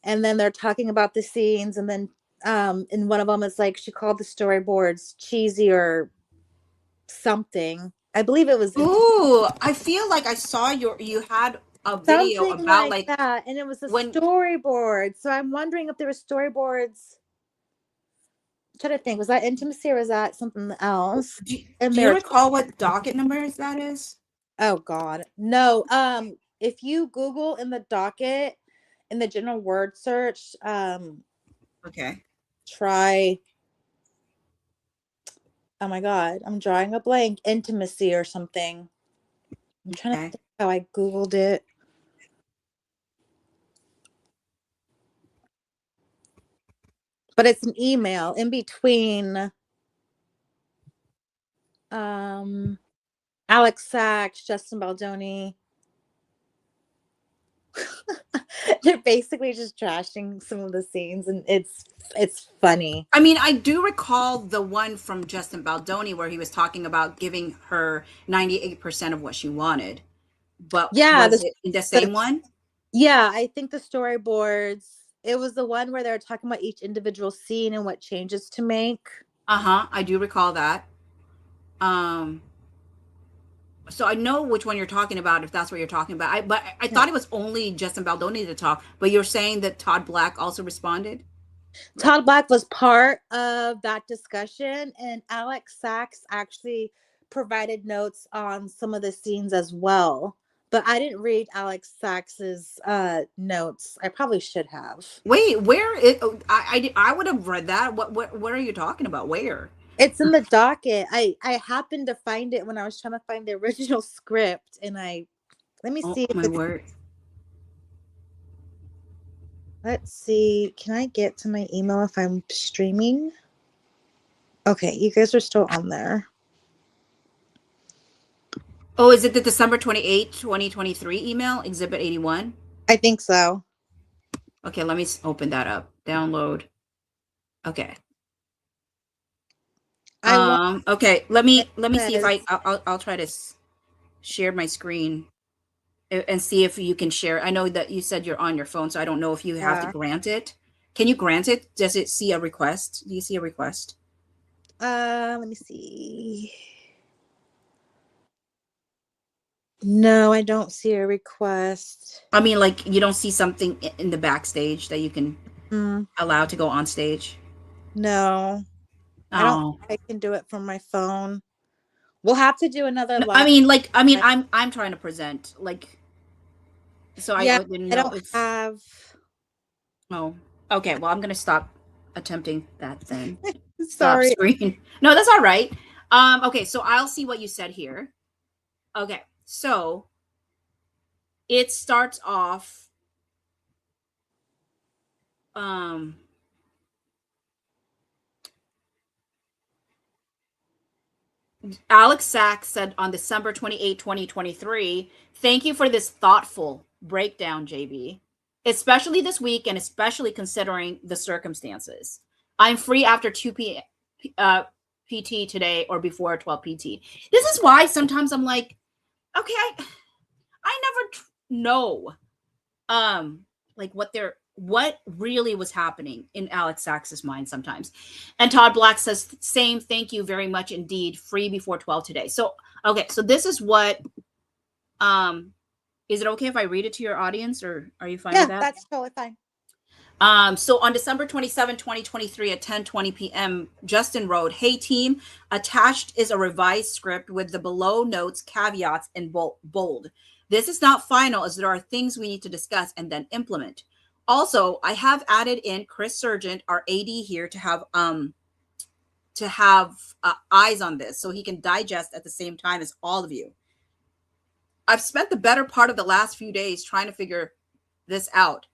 and then they're talking about the scenes, and then in one of them it's like she called the storyboards cheesy or something. I believe it was Ooh, I feel like I saw you had a video something about like like that, and it was a when storyboard. So I'm wondering if there were storyboards. I'm trying to think, was that intimacy or was that something else? And do you they're recall what docket numbers that is? oh god, no. If you Google in the docket in the general word search, Okay. try. Oh my god, I'm drawing a blank. Intimacy or something. I'm trying to Okay. think how I Googled it. But it's an email in between um Alex Sachs, Justin Baldoni. They're basically just trashing some of the scenes, and it's funny. I mean, I do recall the one from Justin Baldoni where he was talking about giving her 98% of what she wanted. But Yeah, was it the the same one? yeah, I think the storyboards. It was the one where they were talking about each individual scene and what changes to make. Uh-huh. I do recall that. Um, so I know which one you're talking about if that's what you're talking about. I Yeah. thought it was only Justin Baldoni to talk, but you're saying that Todd Black also responded? Todd Black was part of that discussion, and Alex Sachs actually provided notes on some of the scenes as well. But I didn't read Alex Sachs's notes. I probably should have. Wait, where it I would have read that. What are you talking about? Where? It's in the docket. I happened to find it when I was trying to find the original script, and I let me Oh see if my it's. word. Let's see. Can I get to my email if I'm streaming? Okay, you guys are still on there. Oh, is it the December 28th, 2023 email, Exhibit 81? I think so. Okay, let me open that up. Download. Okay. I want Okay, it let me see if says I'll try to share my screen and see if you can share. I know that you said you're on your phone, so I don't know if you have to yeah. grant it. Can you grant it? Does it see a request? Do you see a request? Let me see. No, I don't see a request. I mean, like you don't see something in the backstage that you can Mm, allow to go on stage. no, I don't Oh, think I can do it from my phone. We'll have to do another no, live. I mean, I'm trying to present like, so Yeah, I didn't I know don't if. have. Oh, okay. Well, I'm gonna stop attempting that then. Stop Sorry. screen. No, that's all right. Okay, so I'll see what you said here. Okay, so it starts off. Um, Alex Sachs said on December 28, 2023, thank you for this thoughtful breakdown, JB, especially this week and especially considering the circumstances. I'm free after 2 p. PT today or before 12 PT. This is why sometimes I'm like, okay, I never know like what really was happening in Alex Sachs's mind sometimes. And Todd Black says, same, thank you very much indeed. Free before 12 today. So okay, so this is what um is it okay if I read it to your audience or are you fine with Yeah, that? that's totally fine. So on December 27, 2023 at 10:20 p.m., Justin wrote, hey team, attached is a revised script with the below notes, caveats, in bold. This is not final as there are things we need to discuss and then implement. Also, I have added in Chris Sargent, our AD here, to have eyes on this so he can digest at the same time as all of you. I've spent the better part of the last few days trying to figure this out.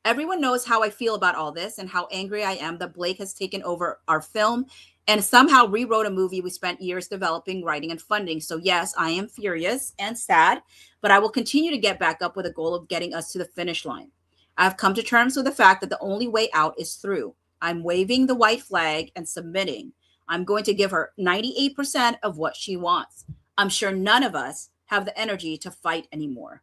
Everyone knows how I feel about all this and how angry I am that Blake has taken over our film and somehow rewrote a movie we spent years developing, writing, and funding. So, yes, I am furious and sad, but I will continue to get back up with a goal of getting us to the finish line. I've come to terms with the fact that the only way out is through. I'm waving the white flag and submitting. I'm going to give her 98% of what she wants. I'm sure none of us have the energy to fight anymore.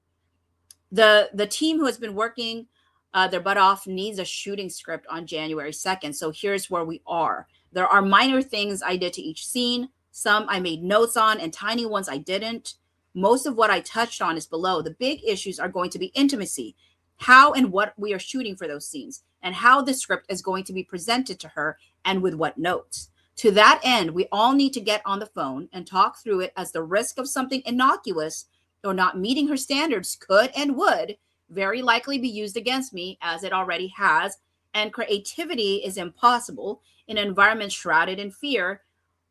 The team who has been working their butt off needs a shooting script on January 2nd. So here's where we are. There are minor things I did to each scene. Some I made notes on, and tiny ones I didn't. Most of what I touched on is below. The big issues are going to be intimacy, how and what we are shooting for those scenes, and how the script is going to be presented to her and with what notes. To that end, we all need to get on the phone and talk through it, as the risk of something innocuous or not meeting her standards could and would very likely be used against me, as it already has. And creativity is impossible in an environment shrouded in fear.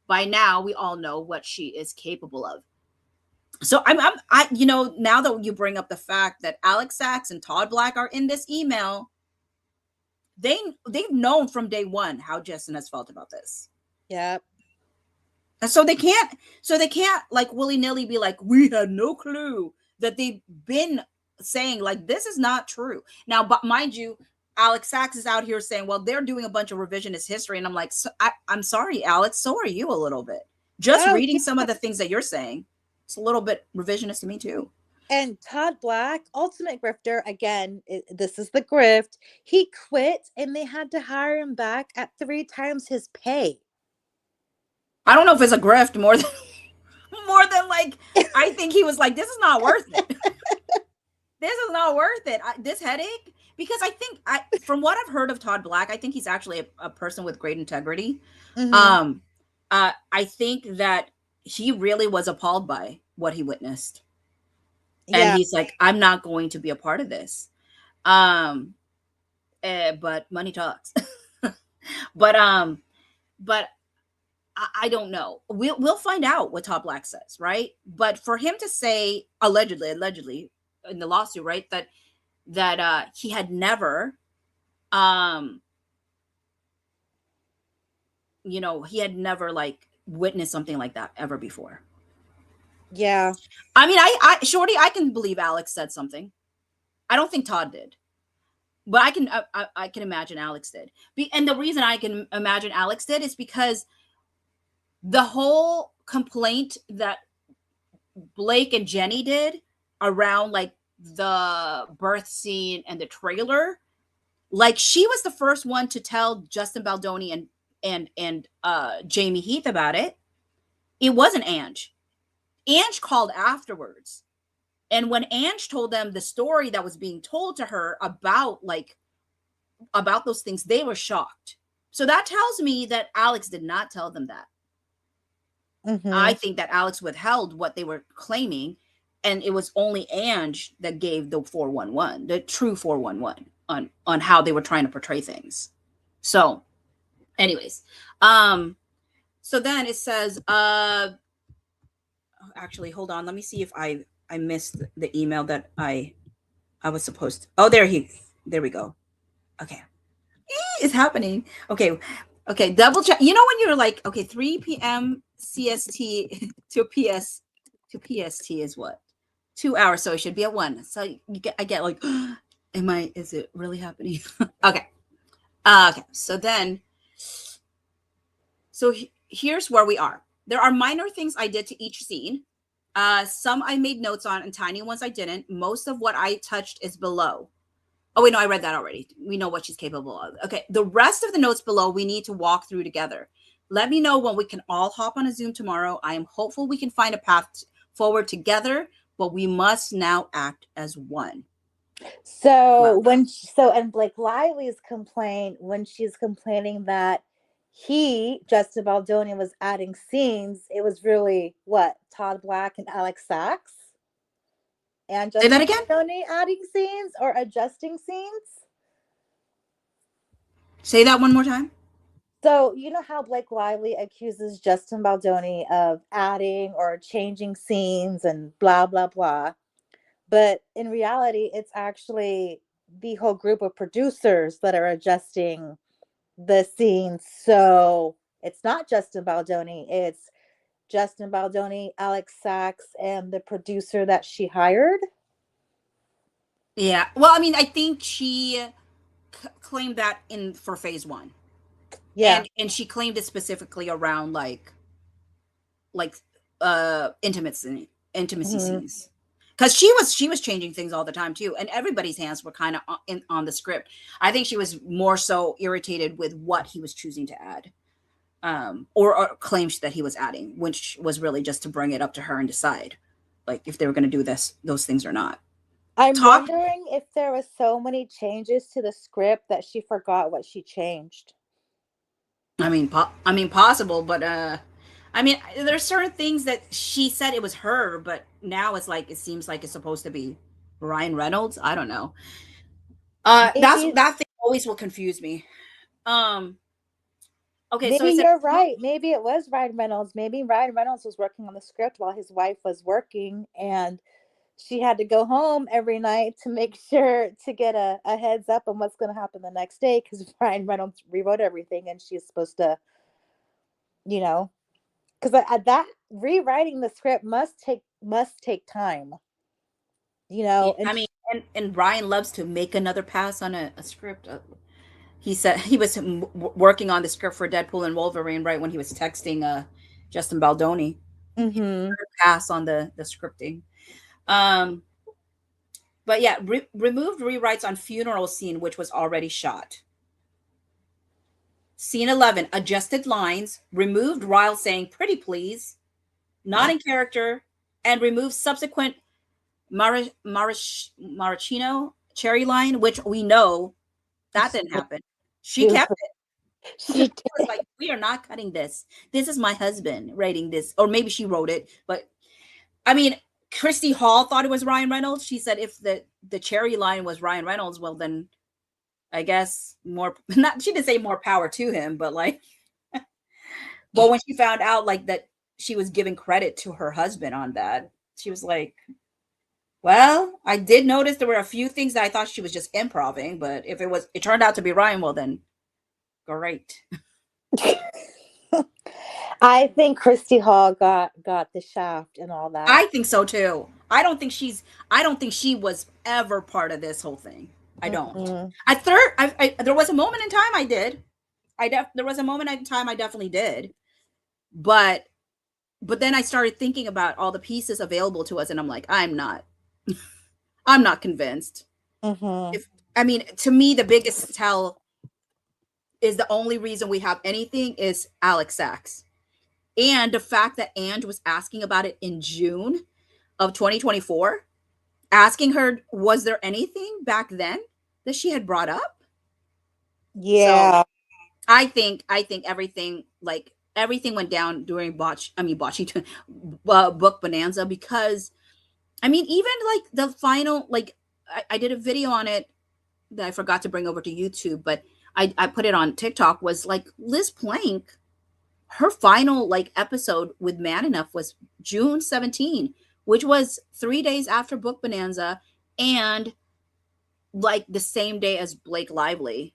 By now, we all know what she is capable of. So now that you bring up the fact that Alex Sachs and Todd Black are in this email, they've known from day one how Justin has felt about this. Yep. And so they can't like willy-nilly be like, we had no clue, that they've been saying like, this is not true. Now, but mind you, Alex Sachs is out here saying, well, they're doing a bunch of revisionist history. And I'm like, I'm sorry, Alex, so are you a little bit. Just reading some of the things that you're saying, it's a little bit revisionist to me too. And Todd Black, ultimate grifter, again, this is the grift. He quit and they had to hire him back at 3 times his pay. I don't know if it's a grift more than like, I think he was like, this is not worth it. This is not worth it. This headache, because I think from what I've heard of Todd Black, I think he's actually a person with great integrity. Mm-hmm. I think that he really was appalled by what he witnessed. Yeah. And he's like, I'm not going to be a part of this. But money talks. but I don't know. We'll find out what Todd Black says, right? But for him to say allegedly in the lawsuit, right, that he had never, he had never like witnessed something like that ever before. Yeah. I mean, Shorty, I can believe Alex said something. I don't think Todd did, but I can imagine Alex did. And the reason I can imagine Alex did is because the whole complaint that Blake and Jenny did around like the birth scene and the trailer, like she was the first one to tell Justin Baldoni and Jamie Heath about it. It wasn't Ange. Ange called afterwards. And when Ange told them the story that was being told to her about those things, they were shocked. So that tells me that Alex did not tell them that. Mm-hmm. I think that Alex withheld what they were claiming, and it was only Ange that gave the 411, the true 411 on how they were trying to portray things. So, anyways, so then it says, actually, hold on, let me see if I missed the email that I was supposed to. Oh, there we go. Okay, it's happening. Okay, double check. You know when you're like, okay, 3 p.m. CST to PST is what? 2 hours, so it should be at 1. So I get like, is it really happening? Okay. Okay, so here's where we are. There are minor things I did to each scene. Some I made notes on, and tiny ones I didn't. Most of what I touched is below. Oh, wait, no, I read that already. We know what she's capable of. Okay, the rest of the notes below we need to walk through together. Let me know when we can all hop on a Zoom tomorrow. I am hopeful we can find a path forward together, but we must now act as one. So and Blake Lively's complaint, when she's complaining that Justin Baldoni, was adding scenes, it was really what? Todd Black and Alex Sachs? And Justin Baldoni adding scenes or adjusting scenes? Say that one more time. So, you know how Blake Lively accuses Justin Baldoni of adding or changing scenes and blah, blah, blah. But in reality, it's actually the whole group of producers that are adjusting the scenes so It's not Justin Baldoni. It's Justin Baldoni, Alex Sachs, and the producer that she hired. Yeah. Well, I mean, I think she claimed that in for phase one, Yeah. and she claimed it specifically around like intimacy Hmm. scenes, because she was changing things all the time too, and everybody's hands were kind of on the script. I think she was more so irritated with what he was choosing to add, or claims that he was adding, which was really just to bring it up to her and decide like if they were going to do those things or not. I'm Talk. wondering if there was so many changes to the script that she forgot what she changed. I mean, possible, but I mean, there's certain things that she said it was her, but now it's like it seems like it's supposed to be Ryan Reynolds. I don't know. Maybe That thing always will confuse me. Um, okay, so maybe it said you're right. Maybe it was Ryan Reynolds. Maybe Ryan Reynolds was working on the script while his wife was working, and she had to go home every night to make sure to get a heads up on what's going to happen the next day because Ryan Reynolds rewrote everything, and she's supposed to, you know, because that rewriting the script must take time, and I mean, and Ryan loves to make another pass on a script. He said he was working on the script for Deadpool and Wolverine right when he was texting Justin Baldoni. He mm-hmm. pass on the scripting. Um, but yeah, removed rewrites on funeral scene which was already shot. Scene 11, adjusted lines, removed Ryle saying pretty please, not in character, and removed subsequent Maraschino cherry line, which we know that didn't happen. She she, kept it. she She was like, we are not cutting this. This is my husband writing this. Or maybe she wrote it, but I mean, Christy Hall thought it was Ryan Reynolds. She said if the cherry line was Ryan Reynolds, well then I guess more not she didn't say more power to him, but like but when she found out like that she was giving credit to her husband on that, she was like, well, I did notice there were a few things that I thought she was just improving, but if it turned out to be Ryan, well then great. I think Christy Hall got the shaft and all that. I think so too. I don't think she was ever part of this whole thing. I don't. Mm-mm. There was a moment in time I did. There was a moment in time I definitely did. But then I started thinking about all the pieces available to us and I'm like, I'm not convinced. Mm-hmm. If I mean, to me the biggest tell is the only reason we have anything is Alex Sachs. And the fact that Ange was asking about it in June of 2024, asking her, was there anything back then that she had brought up? So Yeah. I think everything went down during botchy book bonanza, because I mean even like the final I did a video on it that I forgot to bring over to YouTube, but I put it on TikTok, was like Liz Plank, her final like episode with Man Enough was June 17, which was 3 days after book bonanza, and like the same day as Blake Lively,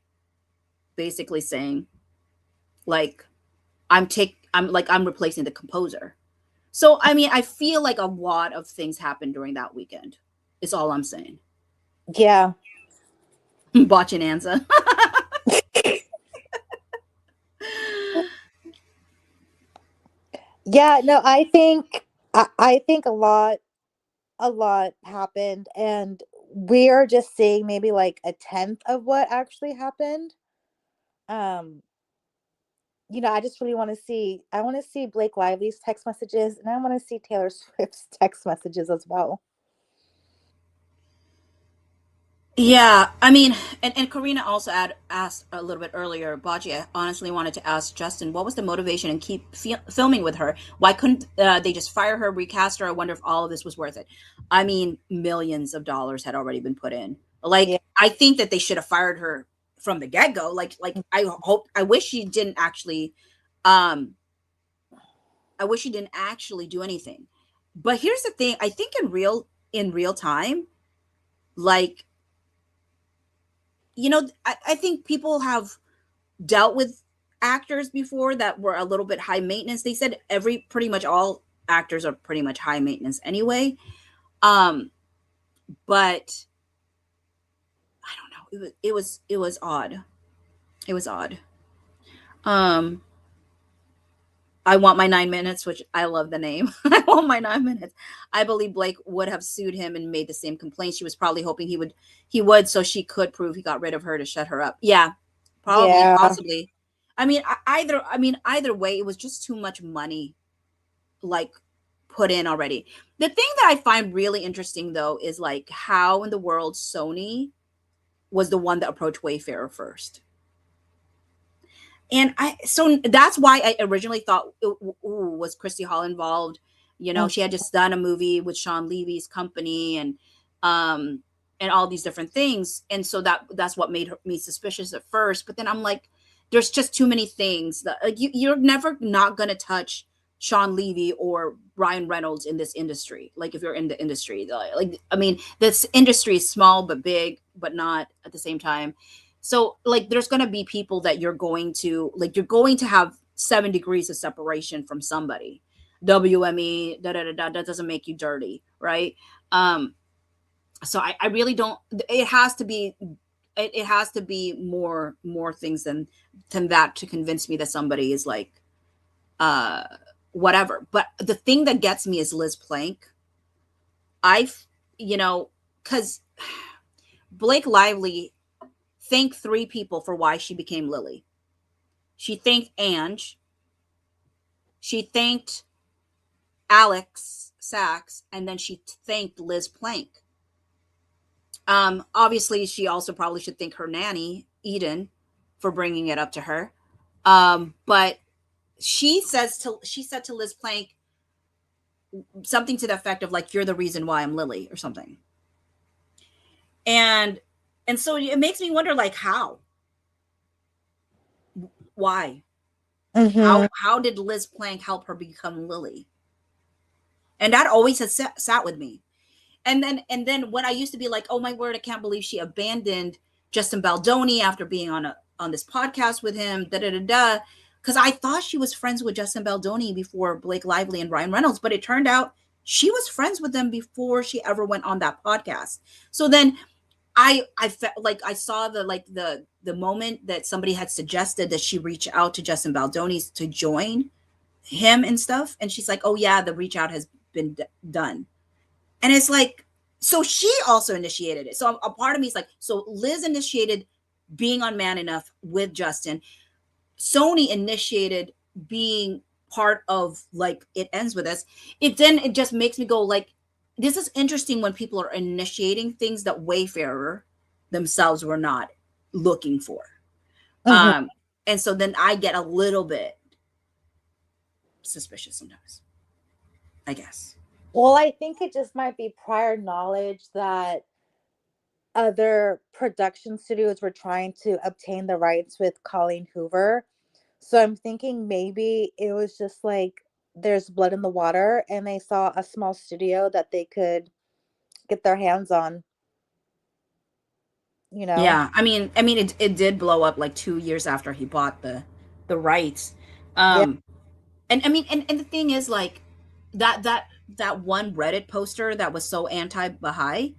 basically saying like I'm replacing the composer. So I mean, I feel like a lot of things happened during that weekend. Is all I'm saying. Yeah. Botchinanza. Yeah, no, I think a lot happened, and we're just seeing maybe like a tenth of what actually happened. Um, I just really I want to see Blake Lively's text messages, and I want to see Taylor Swift's text messages as well. Yeah, I mean, and Karina also asked a little bit earlier. Baji, I honestly wanted to ask Justin, what was the motivation and keep filming with her? Why couldn't they just fire her, recast her? I wonder if all of this was worth it. I mean, millions of dollars had already been put in. Yeah. Like, I think that they should have fired her from the get go. I wish she didn't actually, um, I wish she didn't actually do anything. But here's the thing: I think in real time, like I think people have dealt with actors before that were a little bit high maintenance. They said pretty much all actors are pretty much high maintenance anyway. Um, but I don't know. It was odd. It was odd. Um, I want my 9 minutes, which I love the name. I want my 9 minutes. I believe Blake would have sued him and made the same complaint. She was probably hoping he would, so she could prove he got rid of her to shut her up. Yeah, probably, Yeah. possibly. Either way, it was just too much money, like, put in already. The thing that I find really interesting though is like how in the world Sony was the one that approached Wayfarer first. And so that's why I originally thought, ooh, was Christy Hall involved? Mm. She had just done a movie with Sean Levy's company, um and all these different things, and so that's what made me suspicious at first. But then I'm like, there's just too many things that, like, you're never not gonna touch Sean Levy or Ryan Reynolds in this industry. Like, if you're in the industry, like, I mean, this industry is small but big, but not at the same time. So, like, there's going to be people that you're going to have 7 degrees of separation from somebody. WME, da da da da. That doesn't make you dirty, right? Um, so I really don't. It has to be more things than that to convince me that somebody is like, uh whatever. But the thing that gets me is Liz Plank. I, you know, because Blake Lively thanked 3 people for why she became Lily. She thanked Ange, she thanked Alex Sachs, and then she thanked Liz Plank. Obviously, she also probably should thank her nanny, Eden, for bringing it up to her. But she said to Liz Plank something to the effect of, like, "You're the reason why I'm Lily," or something. And so it makes me wonder, like, why, Mhm. how did Liz Plank help her become Lily? And that always has sat with me. And then when I used to be like, oh my word, I can't believe she abandoned Justin Baldoni after being on this podcast with him, da da da da, because I thought she was friends with Justin Baldoni before Blake Lively and Ryan Reynolds, but it turned out she was friends with them before she ever went on that podcast. So then I felt like I saw the moment that somebody had suggested that she reach out to Justin Baldoni to join him and stuff, and she's like, oh yeah, the reach out has been done. And it's like, so she also initiated it. So a part of me is like, so Liz initiated being on Man Enough with Justin. Sony initiated being part of, like, It Ends With Us. It just makes me go, like, this is interesting when people are initiating things that Wayfarer themselves were not looking for. Mhm. Um, and so then I get a little bit suspicious sometimes, I guess. Well, I think it just might be prior knowledge that other production studios were trying to obtain the rights with Colleen Hoover. So I'm thinking maybe it was just like there's blood in the water and they saw a small studio that they could get their hands on, you know? Yeah, it did blow up like 2 years after he bought the rights. Yeah. Um, and and the thing is, like, that one Reddit poster that was so anti-Baha'i,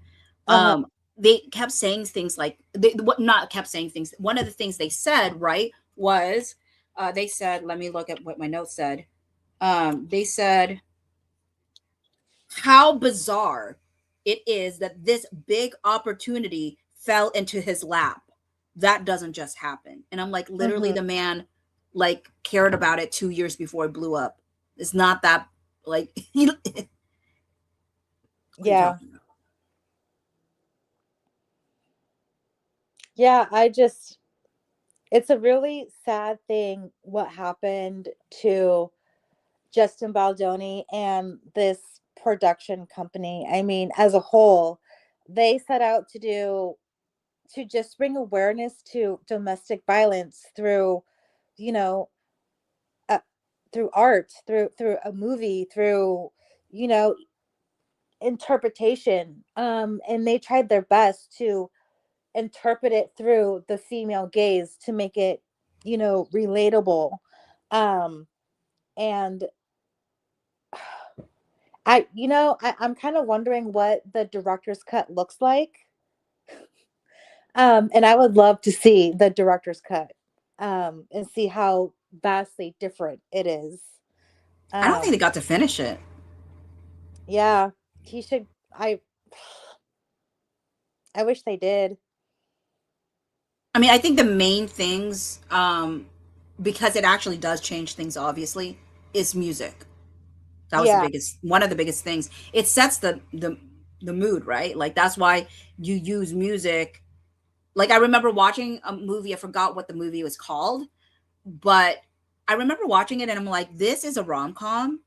Uh-huh. um, they kept saying things like, what not kept saying things. One of the things they said, right, was, they said, let me look at what my notes said. They said how bizarre it is that this big opportunity fell into his lap. That doesn't just happen. And I'm like, literally, Mhm. the man, like, cared about it 2 years before it blew up. It's not that, like, what are you Yeah. talking about? Yeah, it's a really sad thing what happened to Justin Baldoni and this production company. I mean, as a whole, they set out to just bring awareness to domestic violence through, you know, uh, through art, through a movie, through, you know, interpretation. And they tried their best to interpret it through the female gaze to make it, relatable. Um, and I'm kind of wondering what the director's cut looks like. And I would love to see the director's cut, and see how vastly different it is. I don't think they Um, got to finish it. yeah, he should. I wish they did. I mean, I think the main things, because it actually does change things, obviously, is music. That was the Yeah. biggest, one of the biggest things. It sets the mood, right? Like that's why you use music. Like I remember watching a movie, I forgot what the movie was called, but I remember watching it and I'm like, this is a rom-com.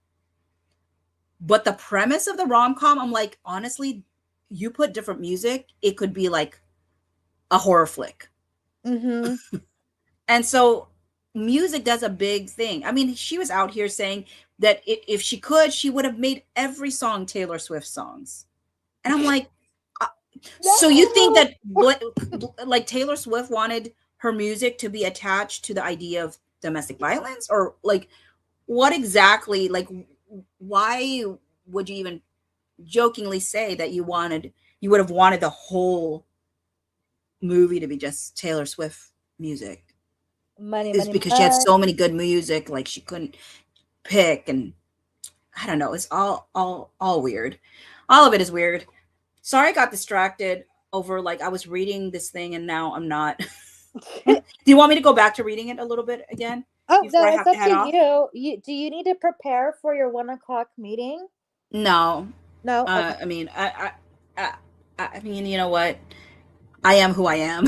But the premise of the rom-com, I'm like, honestly, you put different music, it could be like a horror flick. Mm-hmm. And so music does a big thing. I mean, she was out here saying that if she could, she would have made every song Taylor Swift songs. And I'm like, uh, so you think No. that what, like Taylor Swift wanted her music to be attached to the idea of domestic violence, or like what exactly, like why would you even jokingly say that you would have wanted the whole movie to be just Taylor Swift music? Money, Is money, because she had money. so many good music, like she couldn't pick, and I don't know, it's all weird. All of it is weird. Sorry I got distracted over, like I was reading this thing and now I'm not. Do you want me to go back to reading it a little bit again Oh before no, I it's have to up head to off? you. Do you need to prepare for your 1 o'clock meeting? No. No. Okay. I mean, I, I mean, you know what? I am who I am.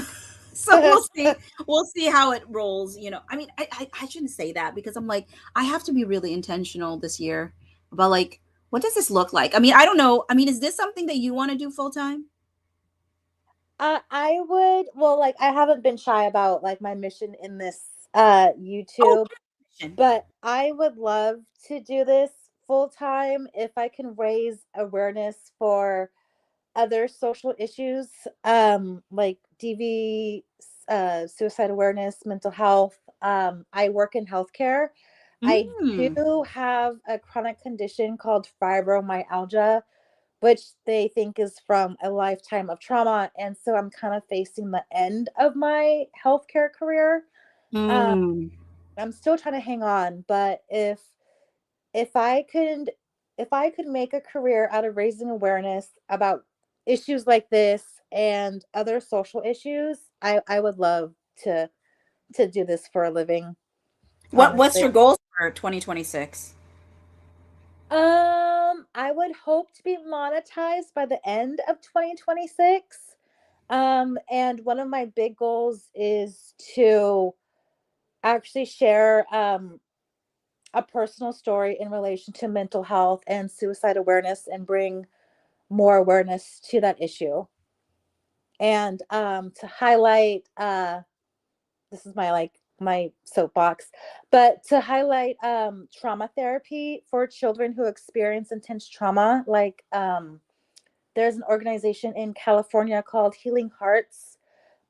So we'll see. We'll see how it rolls. I mean, I shouldn't say that because I'm like, I have to be really intentional this year about like, what does this look like? I mean, I don't know. I mean, is this something that you want to do full time? I would. Well, like I haven't been shy about like my mission in this Oh, YouTube, passion. but I would love to do this full time if I can raise awareness for other social issues, like DV, suicide awareness, mental health. I work in healthcare. I Mm, do have a chronic condition called fibromyalgia, which they think is from a lifetime of trauma. And so I'm kind of facing the end of my healthcare career. Um, mm. I'm still trying to hang on, but if I could if I could make a career out of raising awareness about issues like this and other social issues, I would love to do this for a living, What's honestly. your goals for 2026? I would hope to be monetized by the end of 2026. And one of my big goals is to actually share a personal story in relation to mental health and suicide awareness and bring more awareness to that issue. And to highlight, this is my like my soapbox, but to highlight trauma therapy for children who experience intense trauma. Like there's an organization in California called Healing Hearts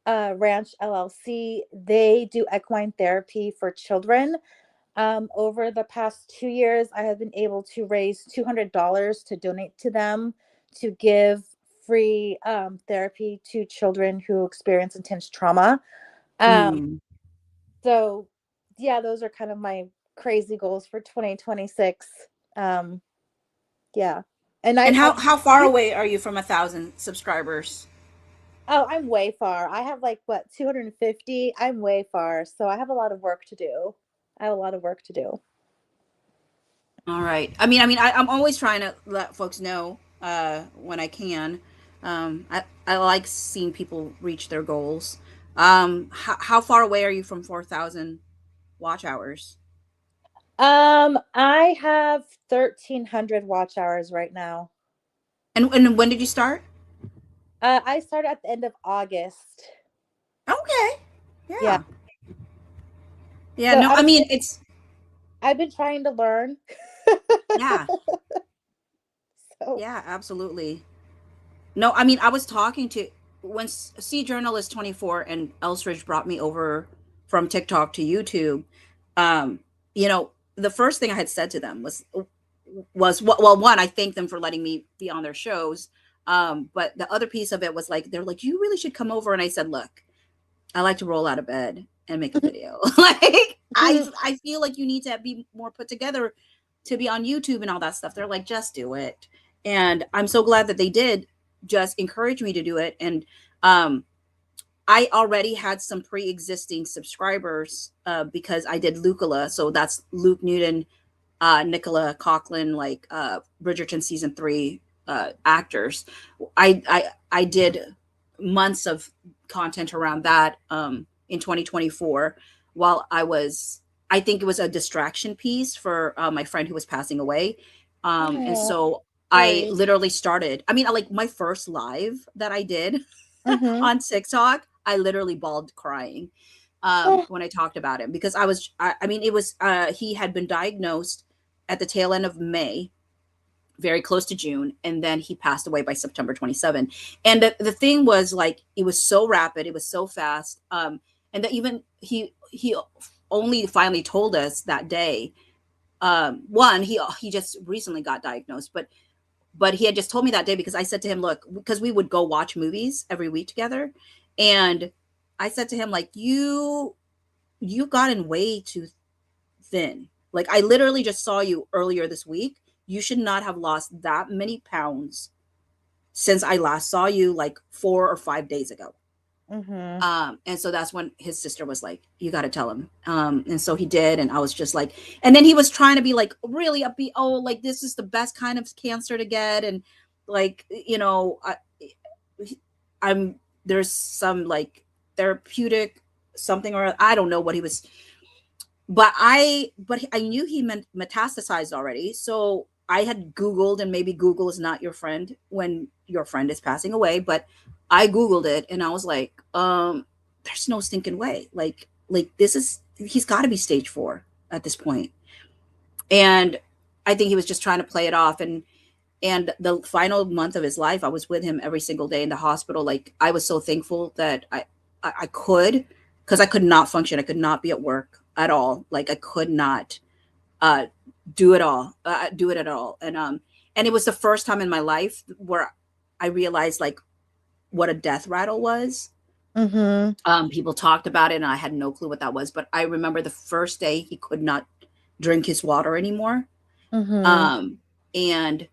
Ranch LLC. They do equine therapy for children. Over the past 2 years, I have been able to raise $200 to donate to them to give free therapy to children who experience intense trauma. Um, Mm. so, yeah, those are kind of my crazy goals for 2026. Um, yeah, and And I how far away are you from 1,000 subscribers? oh, I'm way far. I have like what 250. I'm way far, so I have a lot of work to do. I have a lot of work to do. All right. I'm always trying to let folks know when I can. I like seeing people reach their goals. How far away are you from 4,000 watch hours? I have 1,300 watch hours right now. And when did you start? I started at the end of August. Okay. Yeah. Yeah. Yeah. So No, I mean it's I've been trying to learn. yeah. So Yeah. Absolutely. No, I was talking to when C Journal is 24 and Elstridge brought me over from TikTok to YouTube, um, you know, the first thing I had said to them was well, one, I thanked them for letting me be on their shows. But the other piece of it was like, they're like, you really should come over. And I said, look, I like to roll out of bed and make a video. Like I feel like you need to be more put together to be on YouTube and all that stuff. They're like, just do it. And I'm so glad that they did just encourage me to do it. And um I already had some pre-existing subscribers because I did Lucula. So that's Luke Newton, Nicola Coughlan, like Bridgerton season 3 actors. I did months of content around that in 2024 while I think it was a distraction piece for my friend who was passing away. And Oh, so I sorry. literally started, I mean, like my first live that I did Mm-hmm. on TikTok, I literally bawled crying Oh, when I talked about him because I mean, it was, he had been diagnosed at the tail end of May, very close to June, and then he passed away by September 27. And the thing was like, it was so rapid, it was so fast. And that even he only finally told us that day. One, he just recently got diagnosed, but he had just told me that day because I said to him, look, because we would go watch movies every week together. And I said to him, like, you gotten way too thin. Like I literally just saw you earlier this week. You should not have lost that many pounds since I last saw you like 4 or 5 days ago. mm-hmm. And so that's when his sister was like, you got to tell him. And so he did. And I was just like, and then he was trying to be like really upbeat. Oh, like this is the best kind of cancer to get. And like, I'm, there's some like therapeutic something, or I don't know what he was, but I knew he meant metastasized already. So I had Googled, and maybe Google is not your friend when your friend is passing away, but I Googled it and I was like, there's no stinking way. Like this is, he's got to be stage 4 at this point. And I think he was just trying to play it off. And the final month of his life, I was with him every single day in the hospital. Like I was so thankful that I could, because I could not function. I could not be at work at all. Like I could not uh, do it at all. And it was the first time in my life where I realized like what a death rattle was. Mm-hmm. People talked about it, and I had no clue what that was. But I remember the first day he could not drink his water anymore. Mm-hmm. Um, and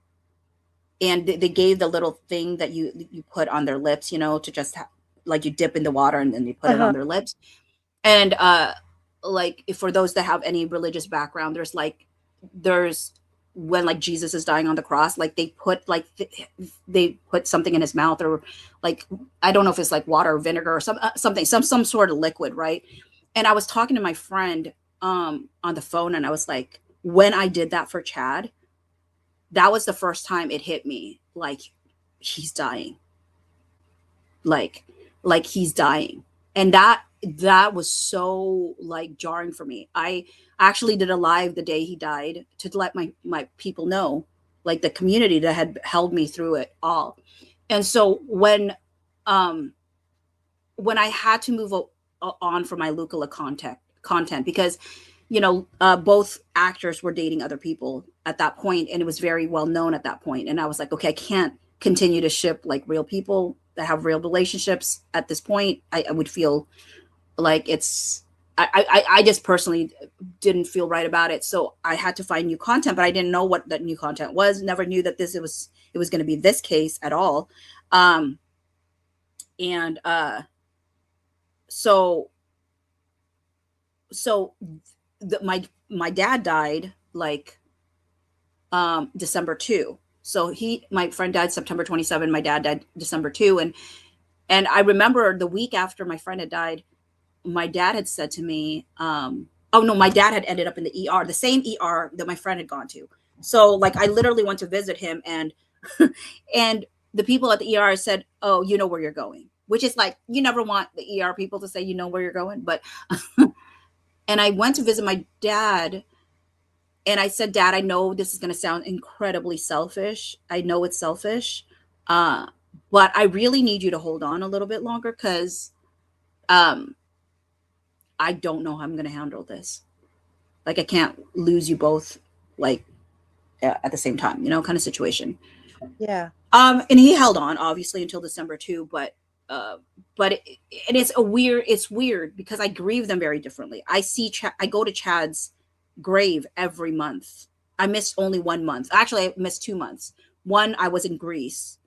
they gave the little thing that you put on their lips, to just like you dip in the water and then you put it on Uh-huh. their lips. And like if for those that have any religious background, there's when like Jesus is dying on the cross, like they put like they put something in his mouth, or like I don't know if it's like water or vinegar or something, some sort of liquid, right? And I was talking to my friend on the phone, and I was like, when I did that for Chad, that was the first time it hit me, like he's dying, like he's dying. And that was so like jarring for me. I actually did a live the day he died to let my people know, like the community that had held me through it all. And so um when I had to move on for my Lucala content, because both actors were dating other people at that point, and it was very well known at that point. And I was like, okay, I can't continue to ship like real people that have real relationships at this point. I would feel like it's I just personally didn't feel right about it. So I had to find new content, but I didn't know what that new content was. Never knew that it was going to be this case at all. Um, and so so my dad died like December 2. So my friend died September 27, my dad died December 2. And I remember the week after my friend had died, my dad had said to me, oh no, my dad had ended up in the ER, the same ER that my friend had gone to. So like I literally went to visit him, and and the people at the ER said, oh, you know where you're going, which is like, you never want the ER people to say you know where you're going. But and I went to visit my dad, and I said, Dad, I know this is going to sound incredibly selfish. I know it's selfish. Uh, but I really need you to hold on a little bit longer, because um, I don't know how I'm going to handle this. Like, I can't lose you both, like, at the same time, kind of situation. Yeah. And he held on obviously until December too, uh, but and it's weird because I grieve them very differently. I go to Chad's grave every month. I missed only 1 month. Actually, I missed 2 months. One, I was in Greece,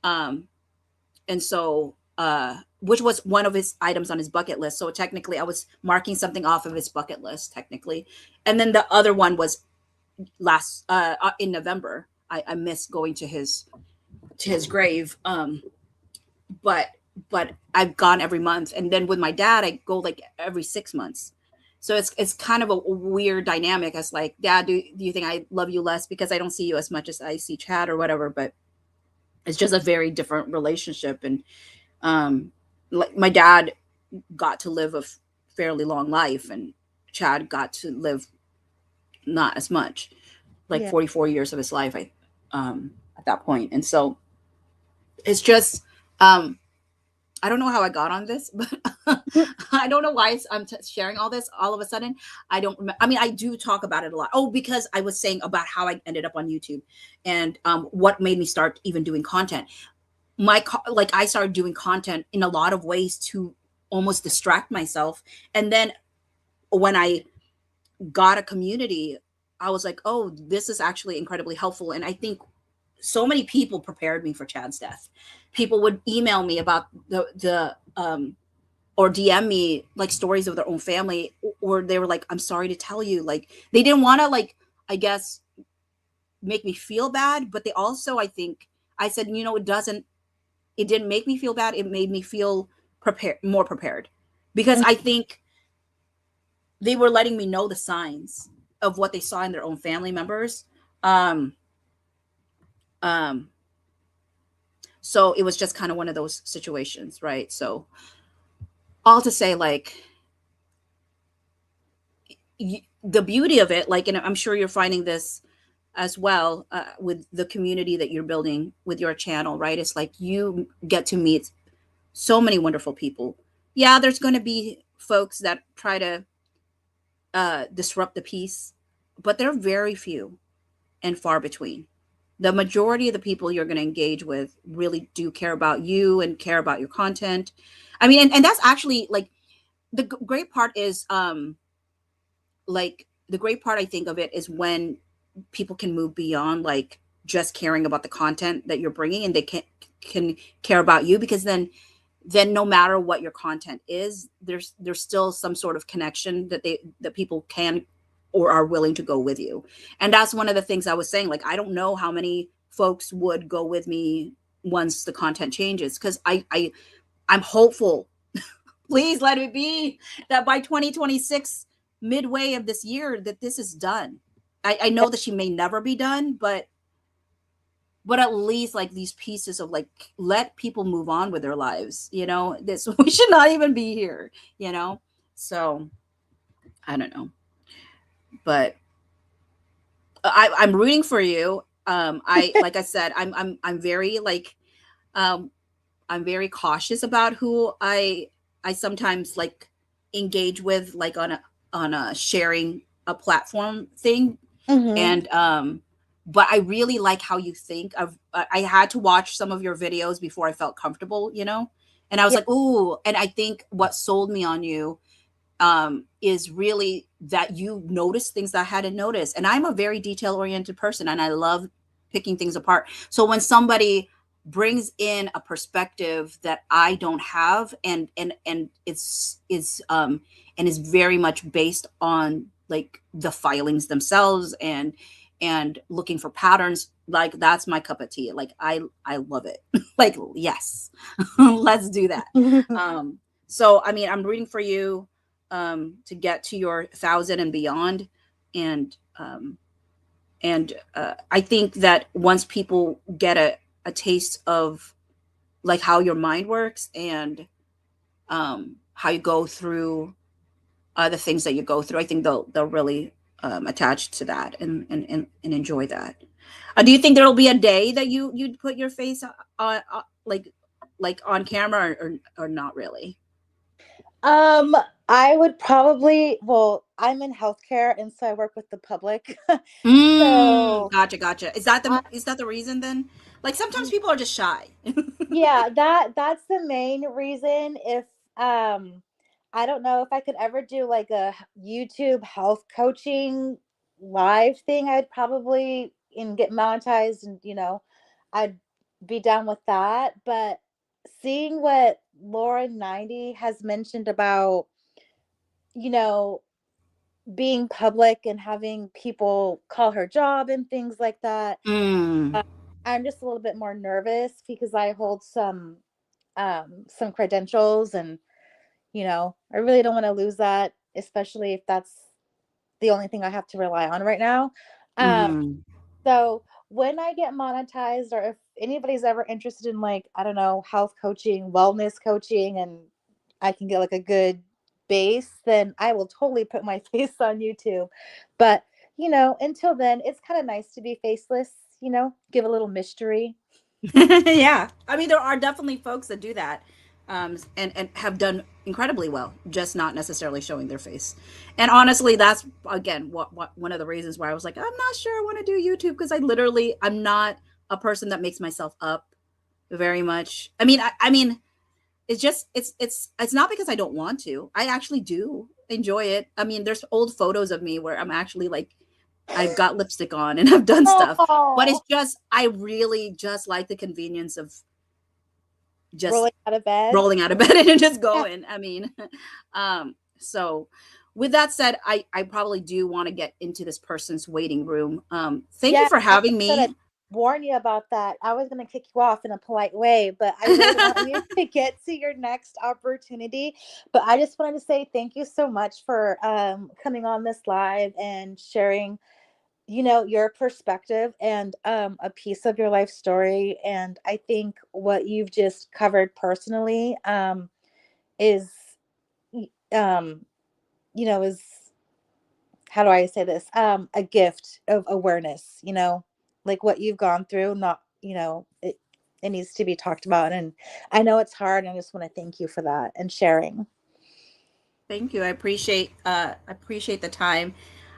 um, and so which was one of his items on his bucket list. So technically, I was marking something off of his bucket list technically, and then the other one was last in November. I missed going to his grave. But I've gone every month, and then with my dad, I go like every 6 months. So it's kind of a weird dynamic. As like, Dad, do you think I love you less because I don't see you as much as I see Chad or whatever? But it's just a very different relationship, and um, like my dad got to live a fairly long life, and Chad got to live not as much, like Yeah. 44 years of his life. At that point, and so it's just um I don't know how I got on this, but I don't know why I'm sharing all this all of a sudden. I don't remember. I mean, I do talk about it a lot. Oh, because I was saying about how I ended up on YouTube, and what made me start even doing content. Like, I started doing content in a lot of ways to almost distract myself, and then when I got a community, I was like, oh, this is actually incredibly helpful. And I think so many people prepared me for Chad's death. People would email me about the or DM me like stories of their own family, or they were like, I'm sorry to tell you, like, they didn't want to, like, I guess, make me feel bad, but they also, I think, I said, it didn't make me feel bad. It made me feel more prepared, because I think they were letting me know the signs of what they saw in their own family members. Um, um, so it was just kind of one of those situations, right? So all to say, like, the beauty of it, like, and I'm sure you're finding this as well, with the community that you're building with your channel, right? It's like you get to meet so many wonderful people. Yeah, there's going to be folks that try to disrupt the peace, but they're very few and far between. The majority of the people you're going to engage with really do care about you and care about your content. I mean, and that's actually like the great part is, like, the great part I think of it is when people can move beyond like just caring about the content that you're bringing, and they can care about you, because then no matter what your content is, there's still some sort of connection that people can or are willing to go with you. And that's one of the things I was saying, like, I don't know how many folks would go with me once the content changes, because I'm hopeful. Please let it be that by 2026, midway of this year, that this is done. I know that she may never be done, but at least like these pieces of like, let people move on with their lives, this we should not even be here, so I don't know, but I'm rooting for you. I like I said, I'm very like, um I'm very cautious about who I sometimes like engage with, like on a sharing a platform thing. Mm-hmm. And but I really like how you think. I had to watch some of your videos before I felt comfortable, and I was Yeah. like, ooh. And I think what sold me on you is really that you notice things that I hadn't noticed. And I'm a very detail oriented person, and I love picking things apart. So when somebody brings in a perspective that I don't have, and is very much based on like the filings themselves, and looking for patterns, like, that's my cup of tea. Like, I love it. Like, yes. Let's do that. So I mean, I'm rooting for you to get to your 1,000 and beyond. And I think that once people get a taste of like how your mind works, and how you go through the things that you go through, I think they'll really attach to that, and enjoy that. Do you think there'll be a day that you'd put your face on, like on camera, or not really? Um, I would probably, well, I'm in healthcare and so I work with the public. Mm, So gotcha, gotcha. I Is that the reason then? Like sometimes people are just shy. yeah, that's the main reason. If I don't know if I could ever do like a YouTube health coaching live thing, I'd probably and get monetized and I'd be down with that. But seeing what Lauren 90 has mentioned about, you know, being public and having people call her job and things like that, Mm. uh, I'm just a little bit more nervous because I hold some credentials and I really don't want to lose that, especially if that's the only thing I have to rely on right now. um Mm-hmm. so when I get monetized, or if anybody's ever interested in, like, I don't know, health coaching, wellness coaching, and I can get like a good base, then I will totally put my face on YouTube. But until then, it's kind of nice to be faceless, give a little mystery. Yeah, I mean there are definitely folks that do that, and have done incredibly well, just not necessarily showing their face. And honestly, that's again what one of the reasons why I was like, I'm not sure I want to do YouTube, because I'm not a person that makes myself up very much. I mean, it's just it's not because I don't want to. I actually do enjoy it. I mean, there's old photos of me where I'm actually like I've got lipstick on and I've done stuff. But it's Oh, just I really just like the convenience of just rolling out of bed. rolling out of bed and just Yeah. going. I mean, so with that said, I probably do want to get into this person's waiting room. Thank you Yeah, for I was having gonna me. warn you about that. I was gonna kick you off in a polite way, but I really want you to get to your next opportunity. But I just wanted to say thank you so much for coming on this live and sharing, your perspective and a piece of your life story. And I think what you've just covered personally is um, is, how do I say this? A gift of awareness, like what you've gone through, not, it needs to be talked about. And I know it's hard. And I just want to thank you for that and sharing. Thank you. I appreciate the time.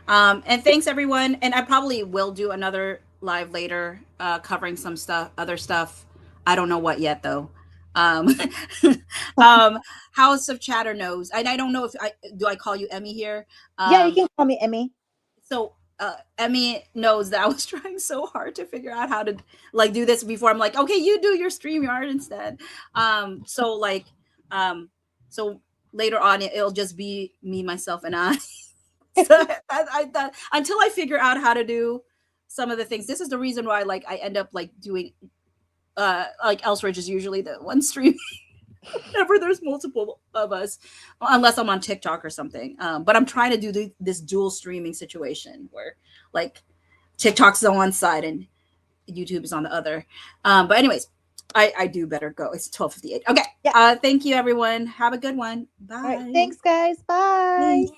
And thanks everyone. And I probably will do another live later, covering some stuff, other stuff. I don't know what yet though. Um, um, House of Chatter knows, and I don't know if I call you Emmy here. Yeah, you Um, can call me Emmy. so Emmy knows that I was trying so hard to figure out how to like do this before. I'm like, okay, you do your StreamYard instead. So like, um, so later on it'll just be me, myself, and I. So that until I figure out how to do some of the things. This is the reason why like I end up like doing like Elsridge is usually the one stream whenever there's multiple of us, unless I'm on TikTok or something. But I'm trying to do this dual streaming situation where like TikTok's on one side and YouTube is on the other. But anyways, I do better go. It's 12:58. Okay. Yeah. Thank you everyone. Have a good one. All right. Bye. Thanks, guys. Bye. Thanks.